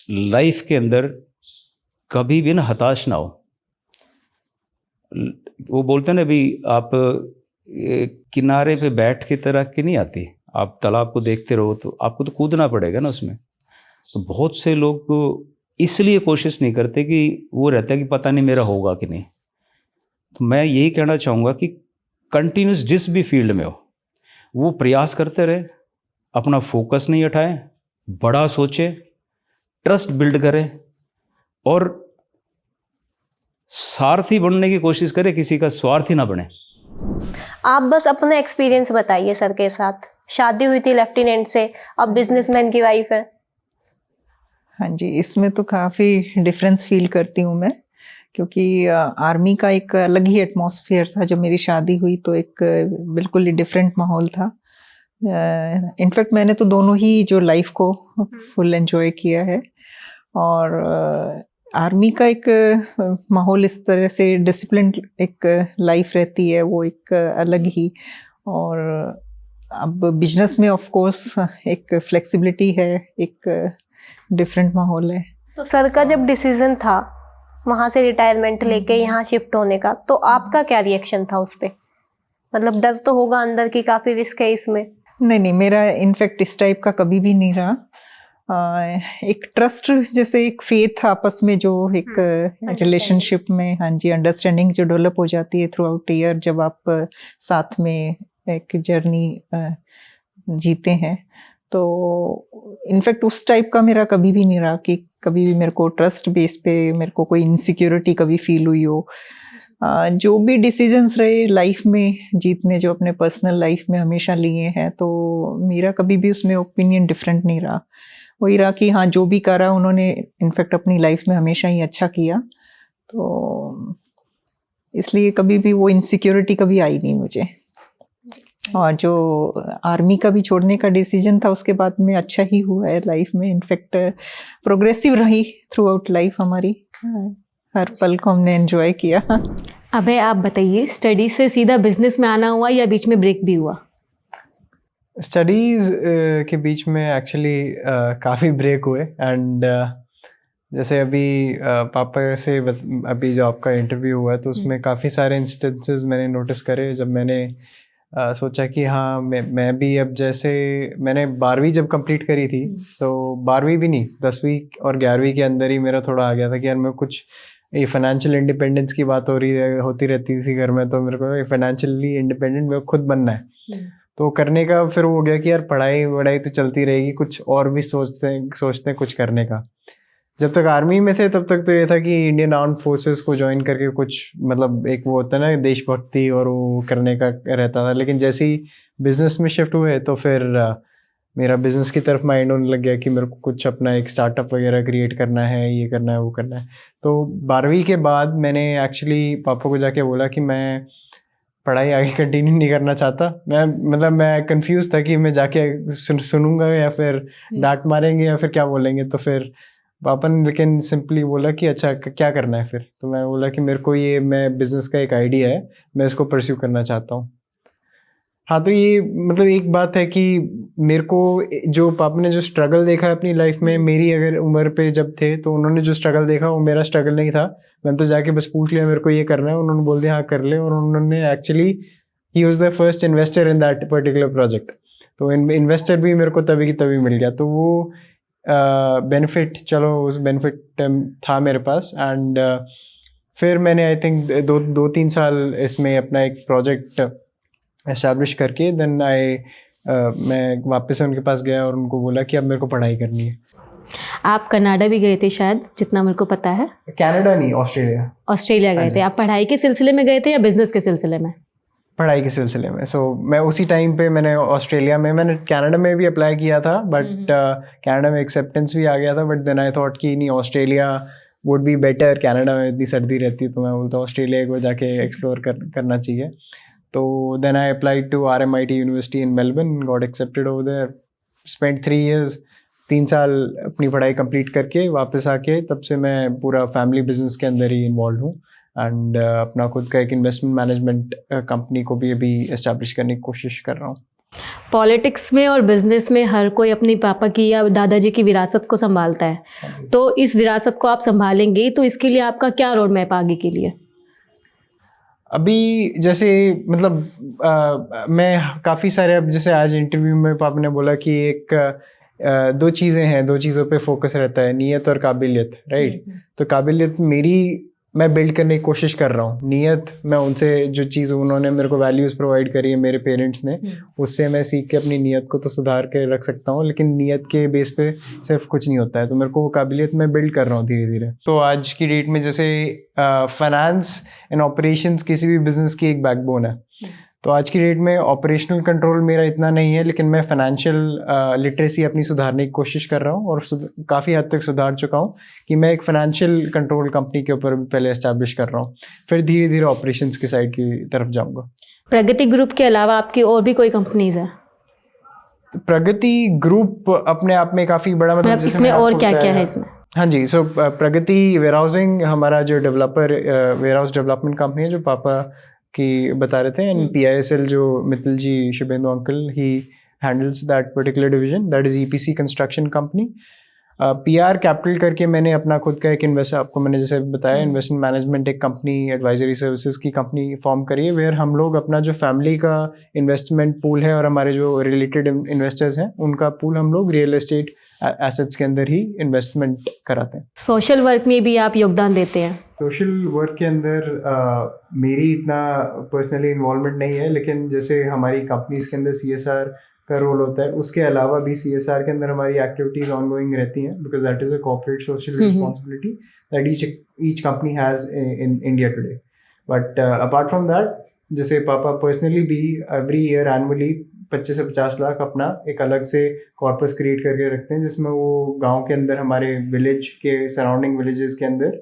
लाइफ के अंदर कभी भी ना हताश ना हो। वो बोलते हैं ना भाई, आप किनारे पे बैठ के तैराक के नहीं आती, आप तालाब को देखते रहो, तो आपको तो कूदना पड़ेगा ना उसमें। तो बहुत से लोग इसलिए कोशिश नहीं करते कि वो रहता है कि पता नहीं मेरा होगा कि नहीं। तो मैं यही कहना चाहूँगा कि कंटिन्यूस जिस भी फील्ड में हो, वो प्रयास करते रहे, अपना फोकस नहीं हटाएं, बड़ा सोचे, ट्रस्ट बिल्ड करें, और सारथी बनने की कोशिश करें, किसी का स्वार्थी ना बने। आप बस अपना एक्सपीरियंस बताइए सर के साथ। शादी हुई थी लेफ्टिनेंट से, अब बिजनेसमैन की वाइफ है। हाँ जी, इसमें तो काफ़ी डिफरेंस फील करती हूँ मैं, क्योंकि आर्मी का एक अलग ही एटमॉस्फेयर था। जब मेरी शादी हुई तो एक बिल्कुल ही डिफरेंट माहौल था। इनफैक्ट मैंने तो दोनों ही जो लाइफ को फुल एंजॉय किया है, और आर्मी का एक माहौल इस तरह से डिसिप्लिन एक लाइफ रहती है, वो एक अलग ही। और अब बिजनेस में ऑफ कोर्स एक फ्लेक्सिबिलिटी है, एक डिफरेंट माहौल है। तो सर का जब डिसीजन था वहाँ से रिटायरमेंट लेके यहाँ शिफ्ट होने का, तो आपका क्या रिएक्शन था उस पर? मतलब डर तो होगा अंदर की काफ़ी रिस्क है इसमें। नहीं, मेरा इनफैक्ट इस टाइप का कभी भी नहीं रहा। एक ट्रस्ट, जैसे एक फेथ आपस में जो एक रिलेशनशिप में, हाँ जी, अंडरस्टैंडिंग जो डेवलप हो जाती है थ्रू आउट ईयर, जब आप साथ में एक जर्नी जीते हैं, तो इनफैक्ट उस टाइप का मेरा कभी भी नहीं रहा कि कभी भी मेरे को ट्रस्ट बेस पे मेरे को कोई इनसिक्योरिटी कभी फील हुई हो। जो भी डिसीजंस रहे लाइफ में, जीतने जो अपने पर्सनल लाइफ में हमेशा लिए हैं, तो मेरा कभी भी उसमें ओपिनियन डिफरेंट नहीं रहा। वही रहा कि हाँ, जो भी करा उन्होंने इनफैक्ट अपनी लाइफ में हमेशा ही अच्छा किया, तो इसलिए कभी भी वो इनसिक्योरिटी कभी आई नहीं मुझे। और जो आर्मी का भी छोड़ने का डिसीजन था, उसके बाद में अच्छा ही हुआ है लाइफ में। इनफैक्ट प्रोग्रेसिव रही थ्रू आउट लाइफ हमारी, हर पल को हमने एंजॉय किया। अभय, आप बताइए, स्टडी से सीधा बिजनेस में आना हुआ या बीच में ब्रेक भी हुआ? स्टडीज़ के बीच में एक्चुअली काफ़ी ब्रेक हुए। एंड जैसे अभी पापा से अभी जो आपका इंटरव्यू हुआ है, तो उसमें काफ़ी सारे इंस्टेंसेस मैंने नोटिस करे, जब मैंने सोचा कि हाँ, मैं भी अब, जैसे मैंने 12वीं जब कंप्लीट करी थी, तो 12वीं भी नहीं, 10वीं और 11वीं के अंदर ही मेरा थोड़ा आ गया था कि यार मैं कुछ, ये फाइनेंशियल इंडिपेंडेंस की बात होती रहती थी घर में, तो मेरे को फाइनेंशियली इंडिपेंडेंट मेरे को खुद बनना है। तो करने का फिर वो हो गया कि यार पढ़ाई वढ़ाई तो चलती रहेगी, कुछ और भी सोचते हैं कुछ करने का। जब तक आर्मी में थे तब तक तो ये था कि इंडियन आर्म्ड फोर्सेस को ज्वाइन करके कुछ मतलब एक वो होता है ना देशभक्ति और वो करने का रहता था, लेकिन जैसे ही बिजनेस में शिफ्ट हुए तो फिर मेरा बिजनेस की तरफ माइंड होने लग गया कि मेरे को कुछ अपना एक स्टार्टअप वगैरह क्रिएट करना है, ये करना है, वो करना है। तो 12वीं के बाद मैंने एक्चुअली पापा को जाके बोला कि मैं पढ़ाई आगे कंटिन्यू नहीं करना चाहता। मैं कंफ्यूज था कि मैं जाके सुनूंगा या फिर डांट मारेंगे या फिर क्या बोलेंगे। तो फिर पापा ने लेकिन सिंपली बोला कि अच्छा क्या करना है फिर। तो मैं बोला कि मेरे को ये मैं बिज़नेस का एक आइडिया है, मैं इसको परस्यू करना चाहता हूँ। हाँ, तो ये मतलब एक बात है कि मेरे को जो पापा ने जो स्ट्रगल देखा है अपनी लाइफ में, मेरी अगर उम्र पे जब थे तो उन्होंने जो स्ट्रगल देखा वो मेरा स्ट्रगल नहीं था। मैंने तो जाके बस पूछ लिया मेरे को ये करना है, उन्होंने बोल दिया हाँ कर ले। और उन्होंने actually he was the first investor in that particular project. तो इन्वेस्टर भी मेरे को तभी की तभी मिल गया। तो वो बेनिफिट, चलो उस बेनिफिट था मेरे पास। एंड फिर मैंने आई थिंक 2-3 साल इसमें अपना एक प्रोजेक्ट एस्टैब्लिश करके देन मैं वापस उनके पास गया और उनको बोला कि अब मेरे को पढ़ाई करनी है। आप कनाडा भी गए थे शायद, जितना मेरे को पता है। कनाडा नहीं, ऑस्ट्रेलिया। ऑस्ट्रेलिया गए थे। आप पढ़ाई के सिलसिले में गए थे या बिजनेस के सिलसिले में? पढ़ाई के सिलसिले में। सो मैं उसी टाइम पे मैंने ऑस्ट्रेलिया में, मैंने कनाडा में भी अप्लाई किया था बट कनाडा में एक्सेप्टेंस भी आ गया था। बट देन आई थॉट कि नहीं, Australia would be better. Canada में इतनी सर्दी रहती है तो मैं बोलता हूँ ऑस्ट्रेलिया को जाके एक्सप्लोर करना चाहिए। तो then I applied to RMIT university in Melbourne, got accepted over there, spent 3 years, 3 साल अपनी पढ़ाई कंप्लीट करके वापस आके तब से मैं पूरा फैमिली बिजनेस के अंदर ही इन्वॉल्व हूँ। एंड अपना खुद का एक इन्वेस्टमेंट मैनेजमेंट कंपनी को भी अभी एस्टैब्लिश करने की कोशिश कर रहा हूँ। पॉलिटिक्स में और बिजनेस में हर कोई अपनी पापा की या दादाजी की विरासत को संभालता है, तो इस विरासत को आप संभालेंगे तो इसके लिए आपका क्या रोड मैप आगे के लिए? अभी जैसे मतलब मैं काफ़ी सारे, अब जैसे आज इंटरव्यू में पापा ने बोला कि एक 2 चीज़ें हैं, 2 चीज़ों पे फोकस रहता है, नियत और काबिलियत, राइट। तो काबिलियत मैं बिल्ड करने की कोशिश कर रहा हूँ। नियत मैं उनसे जो चीज़ उन्होंने मेरे को वैल्यूज़ प्रोवाइड करी है मेरे पेरेंट्स ने, उससे मैं सीख के अपनी नियत को तो सुधार के रख सकता हूँ, लेकिन नियत के बेस पे सिर्फ कुछ नहीं होता है। तो मेरे को वो काबिलियत मैं बिल्ड कर रहा हूँ धीरे धीरे। तो आज की डेट में जैसे फाइनेंस एंड ऑपरेशंस किसी भी बिजनेस की एक बैकबोन है। तो आज की डेट में ऑपरेशनल कंट्रोल मेरा इतना नहीं है, लेकिन मैं फाइनेंशियल लिटरेसी अपनी सुधारने की कोशिश कर रहा हूँ और काफ़ी हद तक सुधार चुका हूँ कि मैं एक फाइनेंशियल कंट्रोल कंपनी के ऊपर पहले एस्टैब्लिश कर रहा हूँ, फिर धीरे धीरे ऑपरेशंस की साइड की तरफ जाऊँगा। प्रगति ग्रुप के अलावा आपकी और भी कोई कंपनीज है? प्रगति ग्रुप अपने आप में काफ़ी बड़ा, मतलब इसमें और क्या क्या है इसमें? हाँ जी, सो प्रगति वेयरहाउसिंग हमारा जो डेवलपर वेयरहाउस डेवलपमेंट कंपनी है जो पापा की बता रहे थे, एंड PISL जो Mittal ji, Shubhendu uncle, he handles that particular division, that is EPC construction company. PR capital करके मैंने अपना खुद का एक आपको मैंने जैसे बताया इन्वेस्टमेंट मैनेजमेंट एक कंपनी, एडवाइजरी सर्विसेज की कंपनी फॉर्म करी है, वेयर हम लोग अपना जो फैमिली का इन्वेस्टमेंट पूल है और हमारे जो रिलेटेड इन्वेस्टर्स हैं उनका पूल हम लोग रियल एस्टेट एसेट्स के अंदर ही इन्वेस्टमेंट कराते हैं। सोशल वर्क में भी आप योगदान देते हैं? सोशल वर्क के अंदर मेरी इतना पर्सनली इन्वॉल्वमेंट नहीं है, लेकिन जैसे हमारी कंपनीज के अंदर CSR का रोल होता है, उसके अलावा भी CSR के अंदर हमारी एक्टिविटीज ऑनगोइंग रहती हैं, because that is a corporate social responsibility that each company has in India today. But apart from that, जैसे पापा पर्सनली भी एवरी ईयर एनुअली 25 से 50 लाख अपना एक अलग से कॉर्पस क्रिएट करके रखते हैं, जिसमें वो गांव के अंदर हमारे विलेज के सराउंडिंग विलेजेस के अंदर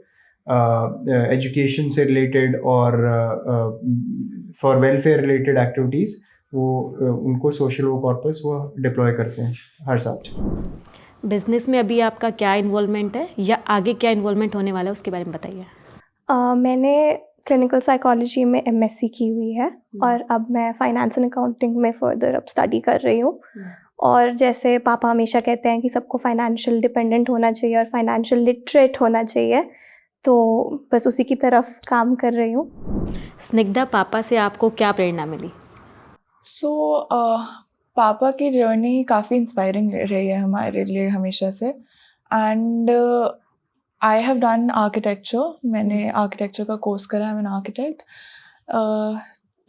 एजुकेशन से रिलेटेड और फॉर वेलफेयर रिलेटेड एक्टिविटीज़ वो उनको सोशल वो कॉर्पस वो डिप्लॉय करते हैं हर साल। बिजनेस में अभी आपका क्या इन्वॉल्वमेंट है या आगे क्या इन्वॉल्वमेंट होने वाला है, उसके बारे में बताइए। मैंने क्लिनिकल साइकोलॉजी में MSc की हुई है और अब मैं फाइनेंस एंड अकाउंटिंग में फर्दर अब स्टडी कर रही हूँ। और जैसे पापा हमेशा कहते हैं कि सबको फाइनेंशियल डिपेंडेंट होना चाहिए और फाइनेंशियल लिटरेट होना चाहिए, तो बस उसी की तरफ काम कर रही हूँ। स्निग्धा, पापा से आपको क्या प्रेरणा मिली? पापा की जर्नी काफ़ी इंस्पायरिंग रही है हमारे लिए हमेशा से। And I have done architecture, मैंने आर्किटेक्चर का कोर्स करा, आई एम एन आर्किटेक्ट।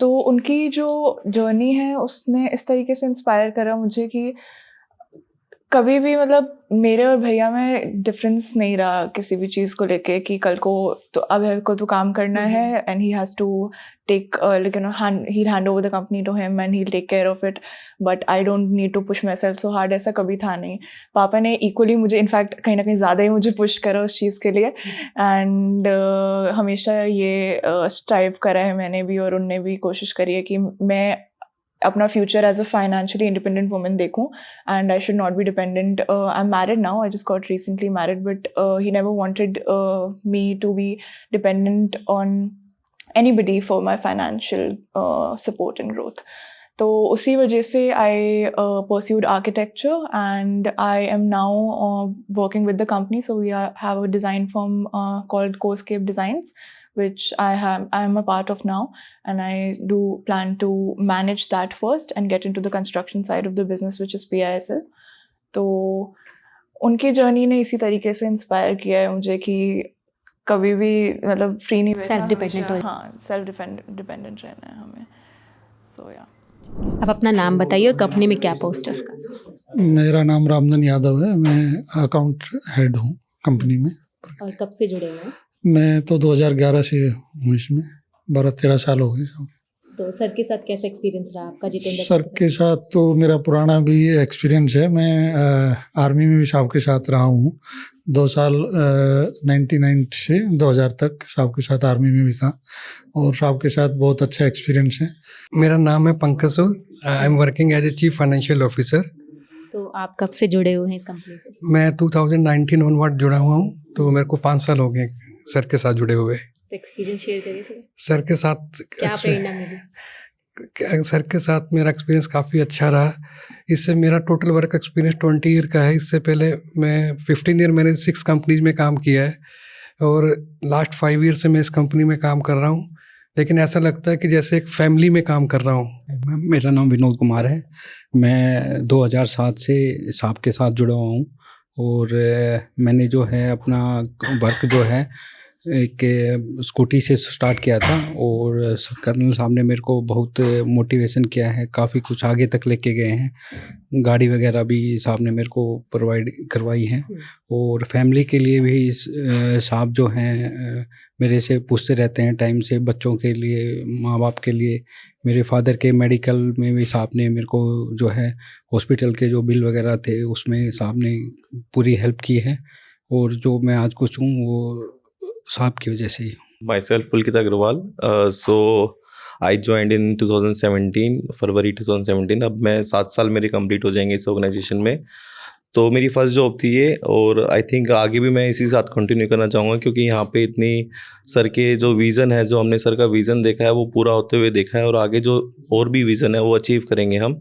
तो उनकी जो जर्नी है उसने इस तरीके से इंस्पायर करा मुझे कि कभी भी मतलब मेरे और भैया में डिफरेंस नहीं रहा किसी भी चीज़ को लेके कि कल को तो अब है को तो काम करना है and he has to take like you know he hand over the company to him and he take care of it, but I don't need to push myself so hard, ऐसा कभी था नहीं। पापा ने इक्वली मुझे इनफैक्ट कहीं ना कहीं ज़्यादा ही मुझे पुश करा उस चीज़ के लिए एंड हमेशा ये स्ट्राइव करा है मैंने भी और उनने भी कोशिश करी है कि मैं अपना future as a financially independent woman देखूं and I should not be dependent. I am married now, I just got recently married, but he never wanted me to be dependent on anybody for my financial support and growth. तो उसी वजह से I pursued architecture and I am now working with the company, so we have a design firm called Coscape designs, which I am a part of now, and I do plan to manage that first and get into the construction side of the business, which is PISL. तो उनकी जर्नी ने इसी तरीके से इंस्पायर किया है मुझे कि कभी भी मतलब फ्री नहीं रहना, सेल्फ डिपेंडेंट हो, हाँ सेल्फ डिपेंडेंट रहना है हमें। सो या अब अपना नाम बताइए और कंपनी में क्या पोस्ट है उसका। मेरा नाम रामधन यादव है, मैं अकाउंट हेड हूँ कंपनी में। और कब से जुड़े हुए हैं? मैं तो 2011 से हूँ इसमें, 12-13 साल हो गए सब। तो सर के साथ कैसा एक्सपीरियंस रहा आपका जितेंद्र सर के साथ तो मेरा पुराना भी एक्सपीरियंस है, मैं आर्मी में भी साहब के साथ रहा हूँ 2 साल, 99 से 2000 तक साहब के साथ आर्मी में भी था और साहब के साथ बहुत अच्छा एक्सपीरियंस है। मेरा नाम है Pankaj Sood, I am working as a chief financial officer. तो आप कब से जुड़े हुए हैं इस कंपनी से? मैं 2019 ऑनवर्ड जुड़ा हुआ हूँ, तो मेरे को 5 साल हो गए सर के साथ जुड़े हुए। तो एक्सपीरियंस शेयर करिए थोड़ा। सर के साथ क्या प्रेरणा मिली? सर के साथ मेरा एक्सपीरियंस काफ़ी अच्छा रहा। इससे मेरा टोटल वर्क एक्सपीरियंस 20 ईयर का है। इससे पहले मैं 15 ईयर मैंने 6 कंपनीज में काम किया है और लास्ट 5 ईयर से मैं इस कंपनी में काम कर रहा हूँ, लेकिन ऐसा लगता है कि जैसे एक फैमिली में काम कर रहा हूँ। मेरा नाम विनोद कुमार है, मैं 2007 से साहब के साथ जुड़ा हुआ हूँ और मैंने जो है अपना वर्क जो है एक स्कूटी से स्टार्ट किया था और कर्नल साहब ने मेरे को बहुत मोटिवेशन किया है, काफ़ी कुछ आगे तक लेके गए हैं। गाड़ी वगैरह भी साहब ने मेरे को प्रोवाइड करवाई है और फैमिली के लिए भी साहब जो हैं मेरे से पूछते रहते हैं टाइम से, बच्चों के लिए, माँ बाप के लिए। मेरे फादर के मेडिकल में भी साहब ने मेरे को जो है हॉस्पिटल के जो बिल वगैरह थे उसमें साहब ने पूरी हेल्प की है और जो मैं आज कुछ हूँ वो साहब की वजह से ही। Myself Pulkit Agrawal. So I joined in 2017, फरवरी 2017। अब मैं 7 साल मेरे कंप्लीट हो जाएंगे इस ऑर्गेनाइजेशन में। तो मेरी फर्स्ट जॉब थी ये और आई थिंक आगे भी मैं इसी साथ कंटिन्यू करना चाहूँगा, क्योंकि यहाँ पे इतनी सर के जो विज़न है, जो हमने सर का विज़न देखा है वो पूरा होते हुए देखा है और आगे जो और भी विज़न है वो अचीव करेंगे हम।